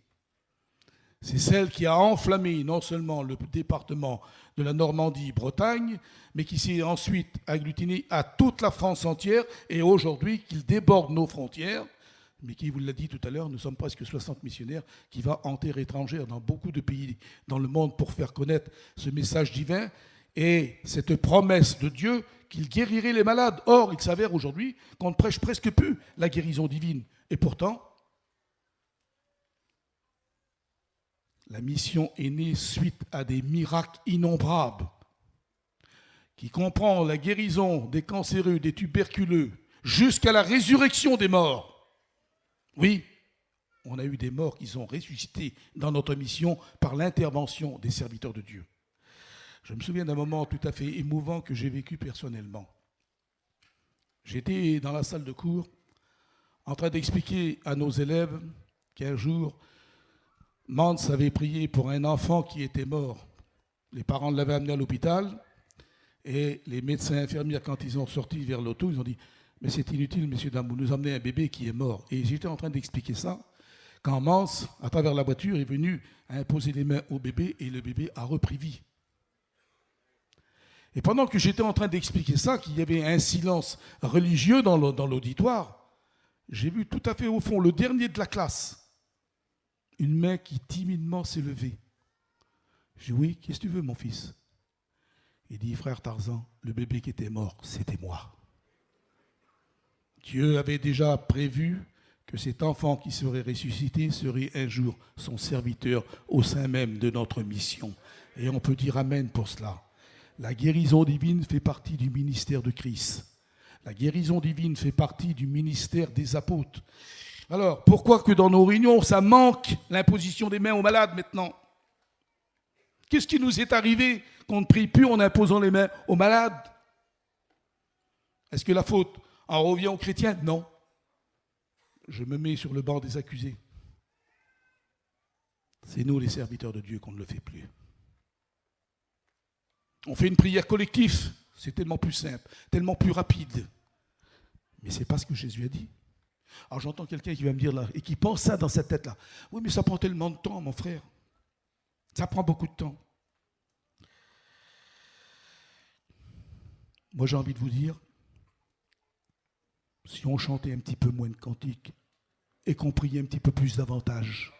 C'est celle qui a enflammé non seulement le département de la Normandie-Bretagne, mais qui s'est ensuite agglutiné à toute la France entière et aujourd'hui qu'il déborde nos frontières, mais qui, vous l'a dit tout à l'heure, nous sommes presque 60 missionnaires qui vont en terre étrangère dans beaucoup de pays dans le monde pour faire connaître ce message divin et cette promesse de Dieu qu'il guérirait les malades. Or, il s'avère aujourd'hui qu'on ne prêche presque plus la guérison divine. Et pourtant, la mission est née suite à des miracles innombrables qui comprend la guérison des cancéreux, des tuberculeux, jusqu'à la résurrection des morts. Oui, on a eu des morts qui sont ressuscités dans notre mission par l'intervention des serviteurs de Dieu. Je me souviens d'un moment tout à fait émouvant que j'ai vécu personnellement. J'étais dans la salle de cours en train d'expliquer à nos élèves qu'un jour, Mans avait prié pour un enfant qui était mort. Les parents l'avaient amené à l'hôpital et les médecins infirmières, quand ils ont sorti vers l'auto, ils ont dit « Mais c'est inutile, messieurs, dames, vous nous emmenez un bébé qui est mort. » Et j'étais en train d'expliquer ça quand Mans, à travers la voiture, est venu imposer les mains au bébé et le bébé a repris vie. Et pendant que j'étais en train d'expliquer ça, qu'il y avait un silence religieux dans l'auditoire, j'ai vu tout à fait au fond, le dernier de la classe, une main qui timidement s'est levée. J'ai dit, oui, qu'est-ce que tu veux, mon fils? Il dit, frère Tarzan, le bébé qui était mort, c'était moi. Dieu avait déjà prévu que cet enfant qui serait ressuscité serait un jour son serviteur au sein même de notre mission. Et on peut dire amen pour cela. La guérison divine fait partie du ministère de Christ. La guérison divine fait partie du ministère des apôtres. Alors, pourquoi que dans nos réunions, ça manque l'imposition des mains aux malades maintenant? Qu'est-ce qui nous est arrivé qu'on ne prie plus en imposant les mains aux malades? Est-ce que la faute en revient aux chrétiens? Non. Je me mets sur le banc des accusés. C'est nous, les serviteurs de Dieu, qu'on ne le fait plus. On fait une prière collective, c'est tellement plus simple, tellement plus rapide. Mais ce n'est pas ce que Jésus a dit. Alors j'entends quelqu'un qui va me dire là, et qui pense ça dans sa tête là. Oui, mais ça prend tellement de temps, mon frère. Ça prend beaucoup de temps. Moi, j'ai envie de vous dire, si on chantait un petit peu moins de cantiques et qu'on priait un petit peu plus davantage.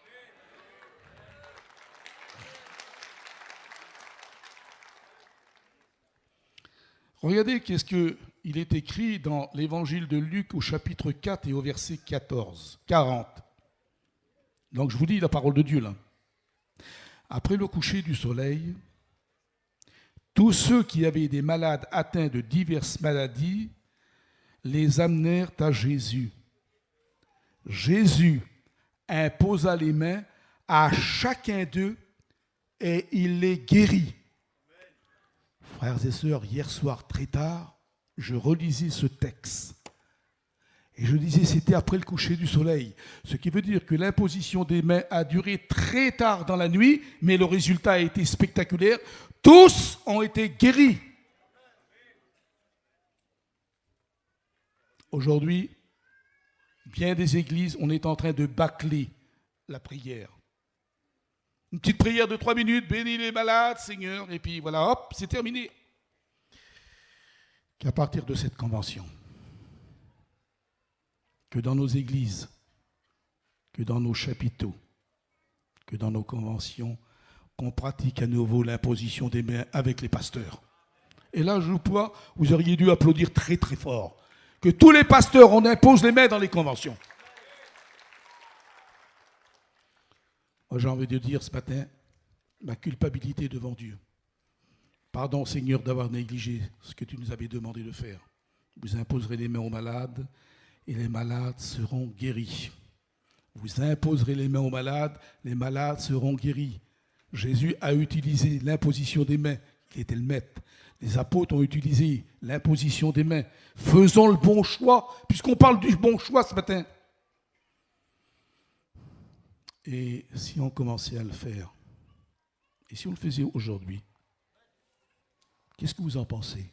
Regardez qu'est-ce qu'il est écrit dans l'évangile de Luc au chapitre 4 et au verset 40. Donc je vous dis la parole de Dieu là. Après le coucher du soleil, tous ceux qui avaient des malades atteints de diverses maladies les amenèrent à Jésus. Jésus imposa les mains à chacun d'eux et il les guérit. Frères et sœurs, hier soir, très tard, je relisais ce texte. Et je disais, c'était après le coucher du soleil. Ce qui veut dire que l'imposition des mains a duré très tard dans la nuit, mais le résultat a été spectaculaire. Tous ont été guéris. Aujourd'hui, bien des églises, on est en train de bâcler la prière. Une petite prière de 3 minutes, bénis les malades, Seigneur, et puis voilà, hop, c'est terminé. Qu'à partir de cette convention, que dans nos églises, que dans nos chapiteaux, que dans nos conventions, qu'on pratique à nouveau l'imposition des mains avec les pasteurs. Et là, je vois, vous auriez dû applaudir très très fort. Que tous les pasteurs, on impose les mains dans les conventions. Moi, j'ai envie de dire ce matin, ma culpabilité devant Dieu. Pardon, Seigneur, d'avoir négligé ce que tu nous avais demandé de faire. Vous imposerez les mains aux malades et les malades seront guéris. Vous imposerez les mains aux malades seront guéris. Jésus a utilisé l'imposition des mains, il était le maître. Les apôtres ont utilisé l'imposition des mains. Faisons le bon choix, puisqu'on parle du bon choix ce matin. Et si on commençait à le faire, et si on le faisait aujourd'hui, qu'est-ce que vous en pensez?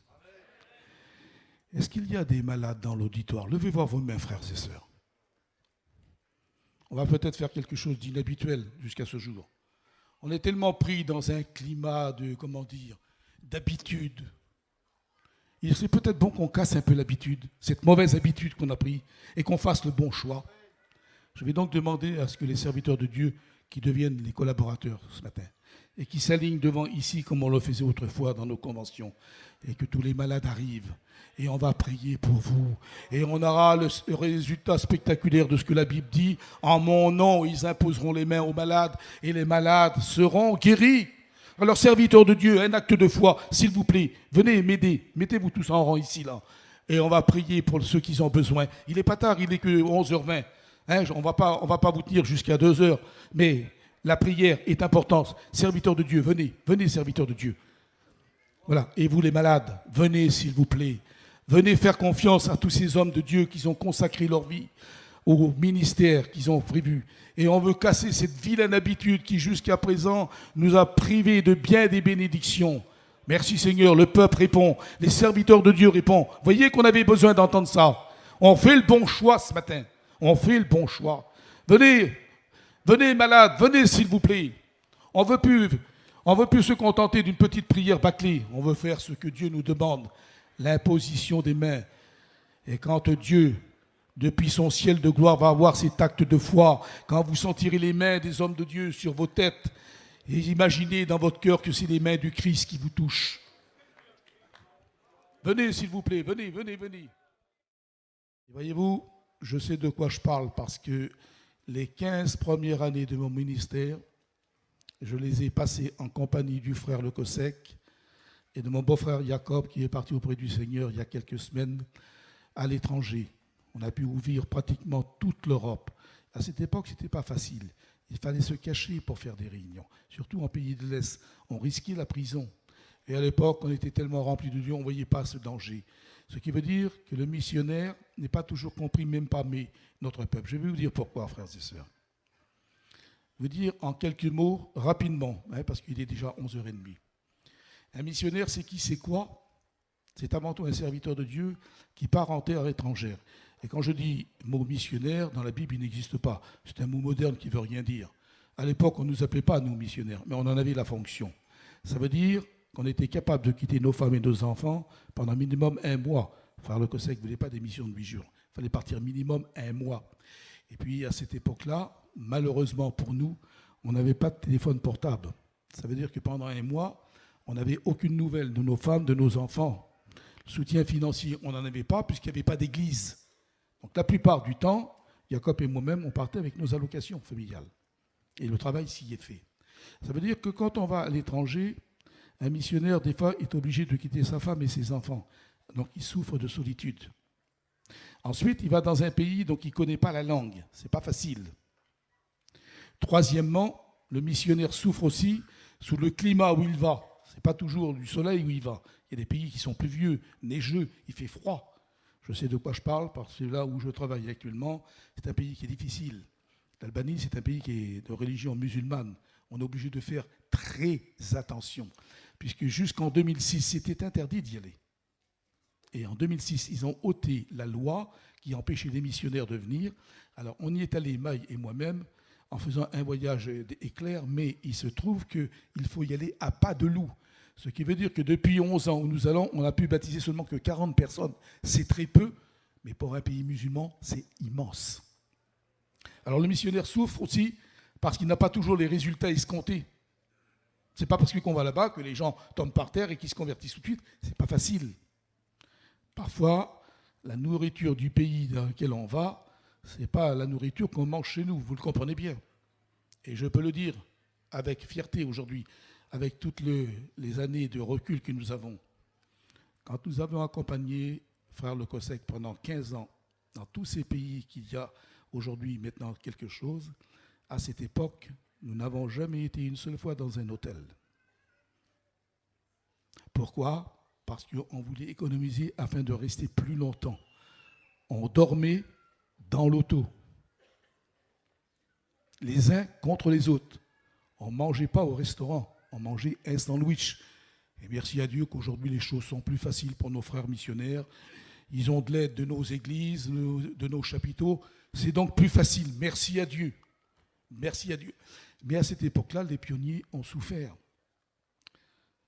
Est-ce qu'il y a des malades dans l'auditoire? Levez voir vos mains, frères et sœurs. On va peut-être faire quelque chose d'inhabituel jusqu'à ce jour. On est tellement pris dans un climat de, d'habitude. Il serait peut-être bon qu'on casse un peu l'habitude, cette mauvaise habitude qu'on a prise, et qu'on fasse le bon choix. Je vais donc demander à ce que les serviteurs de Dieu qui deviennent les collaborateurs ce matin, et qui s'alignent devant ici comme on le faisait autrefois dans nos conventions, et que tous les malades arrivent, et on va prier pour vous, et on aura le résultat spectaculaire de ce que la Bible dit. En mon nom, ils imposeront les mains aux malades, et les malades seront guéris. Alors, serviteurs de Dieu, un acte de foi, s'il vous plaît, venez m'aider, mettez-vous tous en rang ici, là, et on va prier pour ceux qui ont besoin. Il n'est pas tard, il n'est que 11h20. On va pas vous tenir jusqu'à 2h, mais la prière est importante. Serviteurs de Dieu, venez, serviteurs de Dieu. Voilà. Et vous les malades, venez s'il vous plaît. Venez faire confiance à tous ces hommes de Dieu qui ont consacré leur vie au ministère qu'ils ont prévu. Et on veut casser cette vilaine habitude qui jusqu'à présent nous a privés de bien des bénédictions. Merci Seigneur, le peuple répond, les serviteurs de Dieu répondent. Voyez qu'on avait besoin d'entendre ça. On fait le bon choix ce matin. On fait le bon choix. Venez malades, venez s'il vous plaît. On veut plus se contenter d'une petite prière bâclée. On veut faire ce que Dieu nous demande, l'imposition des mains. Et quand Dieu, depuis son ciel de gloire, va avoir cet acte de foi, quand vous sentirez les mains des hommes de Dieu sur vos têtes, et imaginez dans votre cœur que c'est les mains du Christ qui vous touchent. Venez s'il vous plaît, venez. Voyez-vous, je sais de quoi je parle parce que les 15 premières années de mon ministère, je les ai passées en compagnie du frère Le Cossec et de mon beau-frère Jacob qui est parti auprès du Seigneur il y a quelques semaines à l'étranger. On a pu ouvrir pratiquement toute l'Europe. À cette époque, ce n'était pas facile. Il fallait se cacher pour faire des réunions. Surtout en pays de l'Est, on risquait la prison. Et à l'époque, on était tellement remplis de Dieu, on ne voyait pas ce danger. Ce qui veut dire que le missionnaire n'est pas toujours compris, même parmi notre peuple. Je vais vous dire pourquoi, frères et sœurs. Je vais vous dire en quelques mots, rapidement, parce qu'il est déjà 11h30. Un missionnaire, c'est qui, c'est quoi? C'est avant tout un serviteur de Dieu qui part en terre étrangère. Et quand je dis mot missionnaire, dans la Bible, il n'existe pas. C'est un mot moderne qui ne veut rien dire. À l'époque, on ne nous appelait pas, nous, missionnaires, mais on en avait la fonction. Ça veut dire qu'on était capable de quitter nos femmes et nos enfants pendant minimum 1 mois. Frère Le Cossec ne voulait pas des missions de 8 jours. Il fallait partir minimum 1 mois. Et puis, à cette époque-là, malheureusement pour nous, on n'avait pas de téléphone portable. Ça veut dire que pendant 1 mois, on n'avait aucune nouvelle de nos femmes, de nos enfants. Le soutien financier, on n'en avait pas puisqu'il n'y avait pas d'église. Donc la plupart du temps, Jacob et moi-même, on partait avec nos allocations familiales. Et le travail s'y est fait. Ça veut dire que quand on va à l'étranger, un missionnaire, des fois, est obligé de quitter sa femme et ses enfants. Donc, il souffre de solitude. Ensuite, il va dans un pays dont il ne connaît pas la langue. Ce n'est pas facile. Troisièmement, le missionnaire souffre aussi sous le climat où il va. Ce n'est pas toujours du soleil où il va. Il y a des pays qui sont pluvieux, neigeux, il fait froid. Je sais de quoi je parle parce que là où je travaille actuellement, c'est un pays qui est difficile. L'Albanie, c'est un pays qui est de religion musulmane. On est obligé de faire très attention, puisque jusqu'en 2006, c'était interdit d'y aller. Et en 2006, ils ont ôté la loi qui empêchait les missionnaires de venir. Alors, on y est allé, Maï et moi-même, en faisant un voyage éclair, mais il se trouve qu'il faut y aller à pas de loup. Ce qui veut dire que depuis 11 ans où nous allons, on a pu baptiser seulement que 40 personnes. C'est très peu, mais pour un pays musulman, c'est immense. Alors, le missionnaire souffre aussi parce qu'il n'a pas toujours les résultats escomptés. Ce n'est pas parce qu'on va là-bas que les gens tombent par terre et qu'ils se convertissent tout de suite. Ce n'est pas facile. Parfois, la nourriture du pays dans lequel on va, ce n'est pas la nourriture qu'on mange chez nous, vous le comprenez bien. Et je peux le dire avec fierté aujourd'hui, avec toutes les années de recul que nous avons. Quand nous avons accompagné Frère Le Cossec pendant 15 ans dans tous ces pays qu'il y a aujourd'hui maintenant quelque chose, à cette époque, nous n'avons jamais été une seule fois dans un hôtel. Pourquoi ? Parce qu'on voulait économiser afin de rester plus longtemps. On dormait dans l'auto, les uns contre les autres. On ne mangeait pas au restaurant, on mangeait un sandwich. Et merci à Dieu qu'aujourd'hui les choses sont plus faciles pour nos frères missionnaires. Ils ont de l'aide de nos églises, de nos chapiteaux. C'est donc plus facile, merci à Dieu. Merci à Dieu. Mais à cette époque-là, les pionniers ont souffert.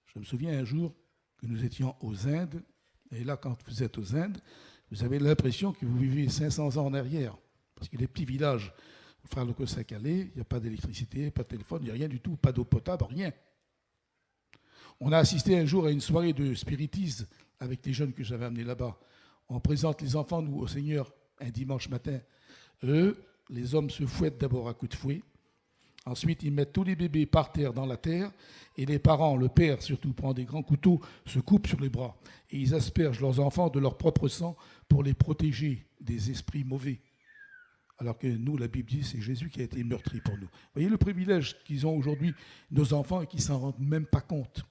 Je me souviens un jour que nous étions aux Indes, et là, quand vous êtes aux Indes, vous avez l'impression que vous vivez 500 ans en arrière. Parce que les petits villages, le Frère Le Cossec allait, il n'y a pas d'électricité, pas de téléphone, il n'y a rien du tout, pas d'eau potable, rien. On a assisté un jour à une soirée de spiritisme avec les jeunes que j'avais amenés là-bas. On présente les enfants, nous, au Seigneur, un dimanche matin. Eux, les hommes se fouettent d'abord à coups de fouet. Ensuite, ils mettent tous les bébés par terre dans la terre et les parents, le père surtout, prend des grands couteaux, se coupent sur les bras et ils aspergent leurs enfants de leur propre sang pour les protéger des esprits mauvais. Alors que nous, la Bible dit, c'est Jésus qui a été meurtri pour nous. Vous voyez le privilège qu'ils ont aujourd'hui, nos enfants, et qui ne s'en rendent même pas compte.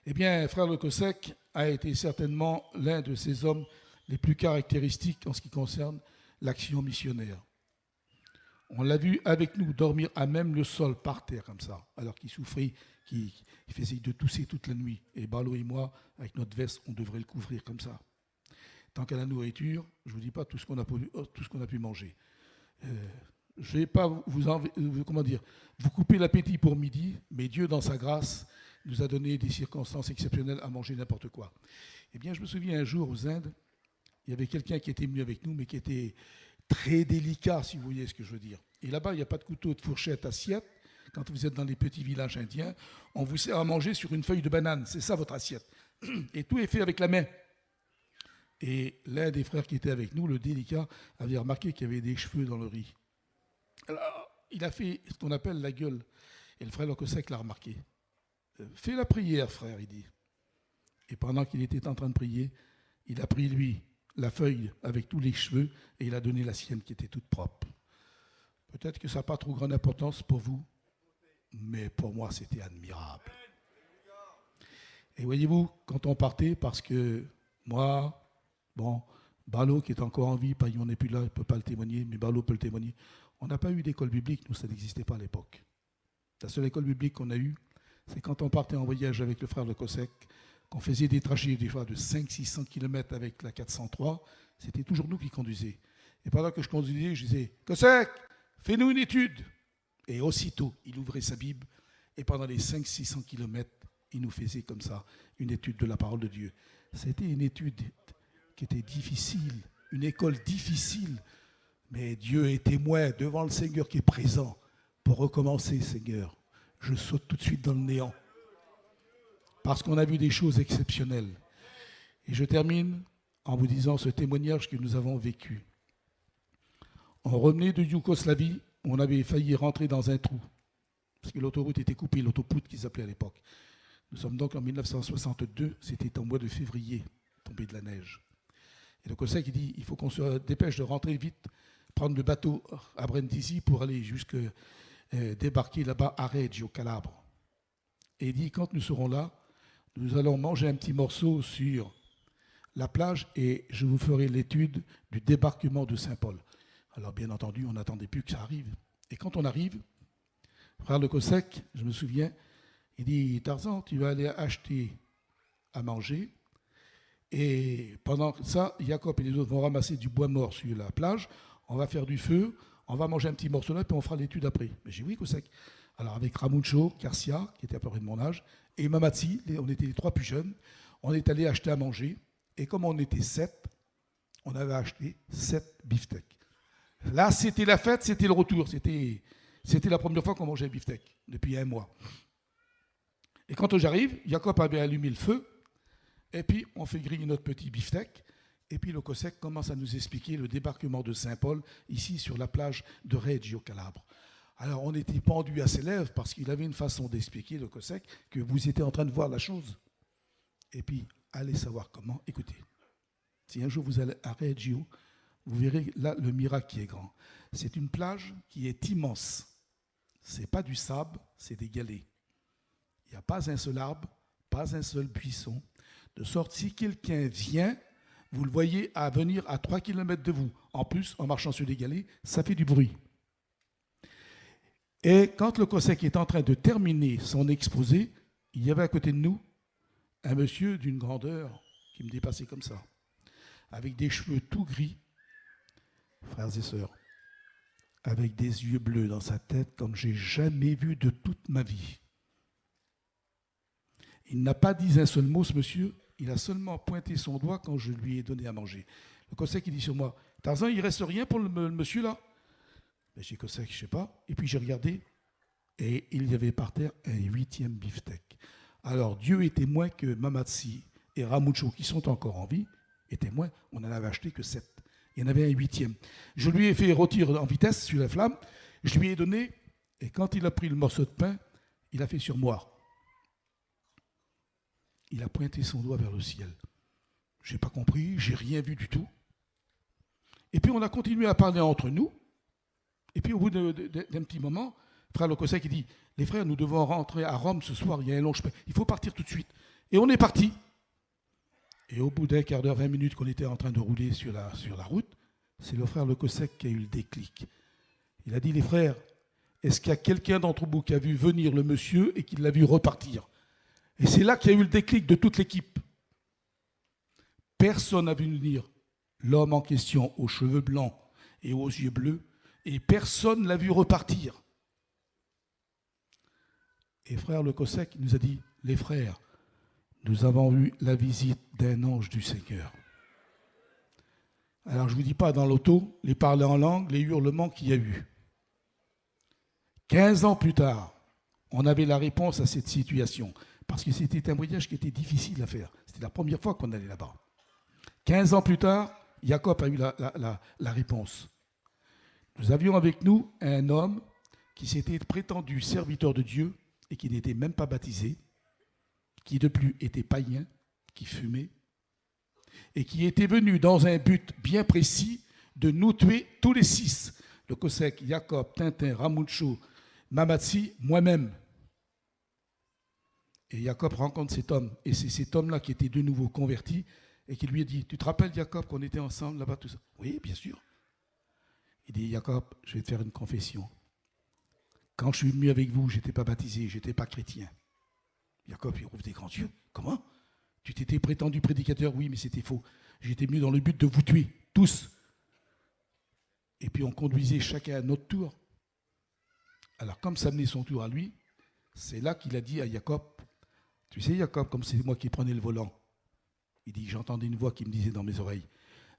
Eh bien, Frère Le Cossec a été certainement l'un de ces hommes les plus caractéristiques en ce qui concerne l'action missionnaire. On l'a vu avec nous dormir à même le sol, par terre, comme ça, alors qu'il souffrait, qu'il faisait de tousser toute la nuit. Et Balo et moi, avec notre veste, on devrait le couvrir comme ça. Tant qu'à la nourriture, je ne vous dis pas tout ce qu'on a pu manger. Je ne vais pas vous couper l'appétit pour midi, mais Dieu, dans sa grâce, nous a donné des circonstances exceptionnelles à manger n'importe quoi. Eh bien, je me souviens un jour aux Indes, il y avait quelqu'un qui était venu avec nous, mais qui était très délicat, si vous voyez ce que je veux dire. Et là-bas, il n'y a pas de couteau, de fourchette, assiette. Quand vous êtes dans les petits villages indiens, on vous sert à manger sur une feuille de banane. C'est ça votre assiette. Et tout est fait avec la main. Et l'un des frères qui était avec nous, le délicat, avait remarqué qu'il y avait des cheveux dans le riz. Alors, il a fait ce qu'on appelle la gueule. Et le frère Le Cossec l'a remarqué. Fais la prière, frère, il dit. Et pendant qu'il était en train de prier, il a pris, lui, la feuille avec tous les cheveux et il a donné la sienne qui était toute propre. Peut-être que ça n'a pas trop grande importance pour vous, mais pour moi, c'était admirable. Et voyez-vous, quand on partait, parce que moi, Balo qui est encore en vie, on n'est plus là, il ne peut pas le témoigner, mais Balo peut le témoigner, on n'a pas eu d'école biblique, nous, ça n'existait pas à l'époque. La seule école biblique qu'on a eue, c'est quand on partait en voyage avec le frère Le Cossec, qu'on faisait des trajets des fois de 500-600 km avec la 403, c'était toujours nous qui conduisions. Et pendant que je conduisais, je disais « Cossec, fais-nous une étude !» Et aussitôt, il ouvrait sa Bible, et pendant les 500-600 km, il nous faisait comme ça une étude de la parole de Dieu. C'était une étude qui était difficile, une école difficile, mais Dieu est témoin devant le Seigneur qui est présent pour recommencer, Seigneur. Je saute tout de suite dans le néant. Parce qu'on a vu des choses exceptionnelles. Et je termine en vous disant ce témoignage que nous avons vécu. On revenait de Yougoslavie, on avait failli rentrer dans un trou, parce que l'autoroute était coupée, l'autopute qu'ils appelaient à l'époque. Nous sommes donc en 1962, c'était en mois de février, tombé de la neige. Et le Cossec, il dit, il faut qu'on se dépêche de rentrer vite, prendre le bateau à Brindisi pour aller jusque débarquer là-bas à Reggio, Calabre. Et il dit, quand nous serons là, nous allons manger un petit morceau sur la plage et je vous ferai l'étude du débarquement de Saint-Paul. Alors bien entendu, on n'attendait plus que ça arrive. Et quand on arrive, frère Le Cossec, je me souviens, il dit, Tarzan, tu vas aller acheter à manger Et pendant ça, Jacob et les autres vont ramasser du bois mort sur la plage. On va faire du feu, on va manger un petit morceau là, puis on fera l'étude après. Mais j'ai dit oui, Kosek. Alors avec Ramuncho, Garcia, qui était à peu près de mon âge, et Mamatsi, on était les 3 plus jeunes, on est allé acheter à manger. Et comme on était 7, on avait acheté 7 beefsteaks. Là, c'était la fête, c'était le retour. C'était la première fois qu'on mangeait un beefsteak, depuis 1 mois. Et quand j'arrive, Jacob avait allumé le feu, et puis on fait griller notre petit beefsteak, et puis le Kosek commence à nous expliquer le débarquement de Saint-Paul, ici sur la plage de Reggio Calabre. Alors on était pendu à ses lèvres, parce qu'il avait une façon d'expliquer, le Kosek, que vous étiez en train de voir la chose. Et puis, allez savoir comment. Écoutez, si un jour vous allez à Reggio, vous verrez là le miracle qui est grand. C'est une plage qui est immense. Ce n'est pas du sable, c'est des galets. Il n'y a pas un seul arbre, pas un seul buisson. De sorte, si quelqu'un vient, vous le voyez à venir à 3 km de vous. En plus, en marchant sur les galets, ça fait du bruit. Et quand le Kosek est en train de terminer son exposé, il y avait à côté de nous un monsieur d'une grandeur qui me dépassait comme ça, avec des cheveux tout gris, frères et sœurs, avec des yeux bleus dans sa tête comme j'ai jamais vu de toute ma vie. Il n'a pas dit un seul mot, ce monsieur, il a seulement pointé son doigt quand je lui ai donné à manger. Le Kosek, il dit sur moi, « Tarzan, il ne reste rien pour le monsieur là ?» Ben, j'ai dit, Kosek, je ne sais pas. Et puis j'ai regardé, et il y avait par terre un 8e beefsteak. Alors Dieu est témoin que Mamatsi et Ramucho, qui sont encore en vie, est témoin, on n'en avait acheté que 7. Il y en avait un 8e. Je lui ai fait rôtir en vitesse sur la flamme, je lui ai donné, et quand il a pris le morceau de pain, il a fait sur moi. Il a pointé son doigt vers le ciel. Je n'ai pas compris, je n'ai rien vu du tout. Et puis on a continué à parler entre nous. Et puis au bout d'un petit moment, frère Le Kosek, il dit, les frères, nous devons rentrer à Rome ce soir, il y a un long chemin, il faut partir tout de suite. Et on est parti. Et au bout d'un quart d'heure, 20 minutes qu'on était en train de rouler sur la route, c'est le frère Le Kosek qui a eu le déclic. Il a dit, les frères, est-ce qu'il y a quelqu'un d'entre vous qui a vu venir le monsieur et qui l'a vu repartir? Et c'est là qu'il y a eu le déclic de toute l'équipe. Personne n'a vu venir l'homme en question aux cheveux blancs et aux yeux bleus, et personne ne l'a vu repartir. Et frère Le Kosek nous a dit, les frères, nous avons eu la visite d'un ange du Seigneur. Alors je ne vous dis pas dans l'auto, les parler en langue, les hurlements qu'il y a eu. 15 ans plus tard, on avait la réponse à cette situation. Parce que c'était un voyage qui était difficile à faire. C'était la première fois qu'on allait là-bas. 15 ans plus tard, Jacob a eu la réponse. Nous avions avec nous un homme qui s'était prétendu serviteur de Dieu et qui n'était même pas baptisé, qui de plus était païen, qui fumait, et qui était venu dans un but bien précis de nous tuer tous les 6. Le Kosek, Jacob, Tintin, Ramuncho, Mamatsi, moi-même. Et Jacob rencontre cet homme, et c'est cet homme-là qui était de nouveau converti, et qui lui a dit, tu te rappelles Jacob qu'on était ensemble là-bas, tout ça? Oui, bien sûr. Il dit, Jacob, je vais te faire une confession. Quand je suis venu avec vous, je n'étais pas baptisé, je n'étais pas chrétien. Jacob, il ouvre des grands yeux. Comment? Tu t'étais prétendu prédicateur? Oui, mais c'était faux. J'étais venu dans le but de vous tuer, tous. Et puis on conduisait chacun à notre tour. Alors comme ça venait son tour à lui, c'est là qu'il a dit à Jacob, tu sais Jacob, comme c'est moi qui prenais le volant, il dit, j'entendais une voix qui me disait dans mes oreilles,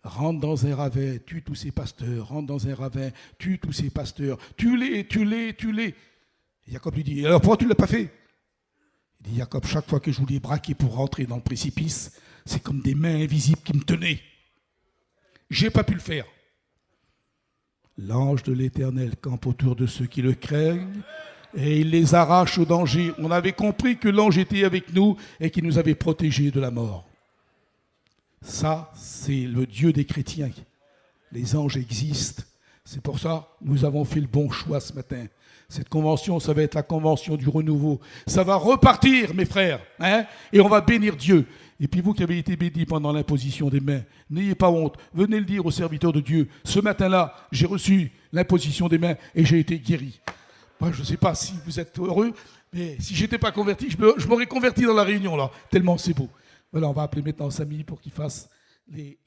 rentre dans un ravin, tue tous ces pasteurs, rentre dans un ravin, tue tous ces pasteurs, tue-les, tue-les, tue-les. Et Jacob lui dit, alors pourquoi tu ne l'as pas fait? Il dit, Jacob, chaque fois que je voulais braquer pour rentrer dans le précipice, c'est comme des mains invisibles qui me tenaient. Je n'ai pas pu le faire. L'ange de l'Éternel campe autour de ceux qui le craignent et il les arrache au danger. On avait compris que l'ange était avec nous et qu'il nous avait protégés de la mort. Ça, c'est le Dieu des chrétiens. Les anges existent. C'est pour ça que nous avons fait le bon choix ce matin. Cette convention, ça va être la convention du renouveau. Ça va repartir, mes frères, hein, et on va bénir Dieu. Et puis vous qui avez été bénis pendant l'imposition des mains, n'ayez pas honte. Venez le dire aux serviteurs de Dieu. Ce matin-là, j'ai reçu l'imposition des mains et j'ai été guéri. Moi, je ne sais pas si vous êtes heureux, mais si je n'étais pas converti, je m'aurais converti dans la réunion, là, tellement c'est beau. Voilà, on va appeler maintenant Samy pour qu'il fasse les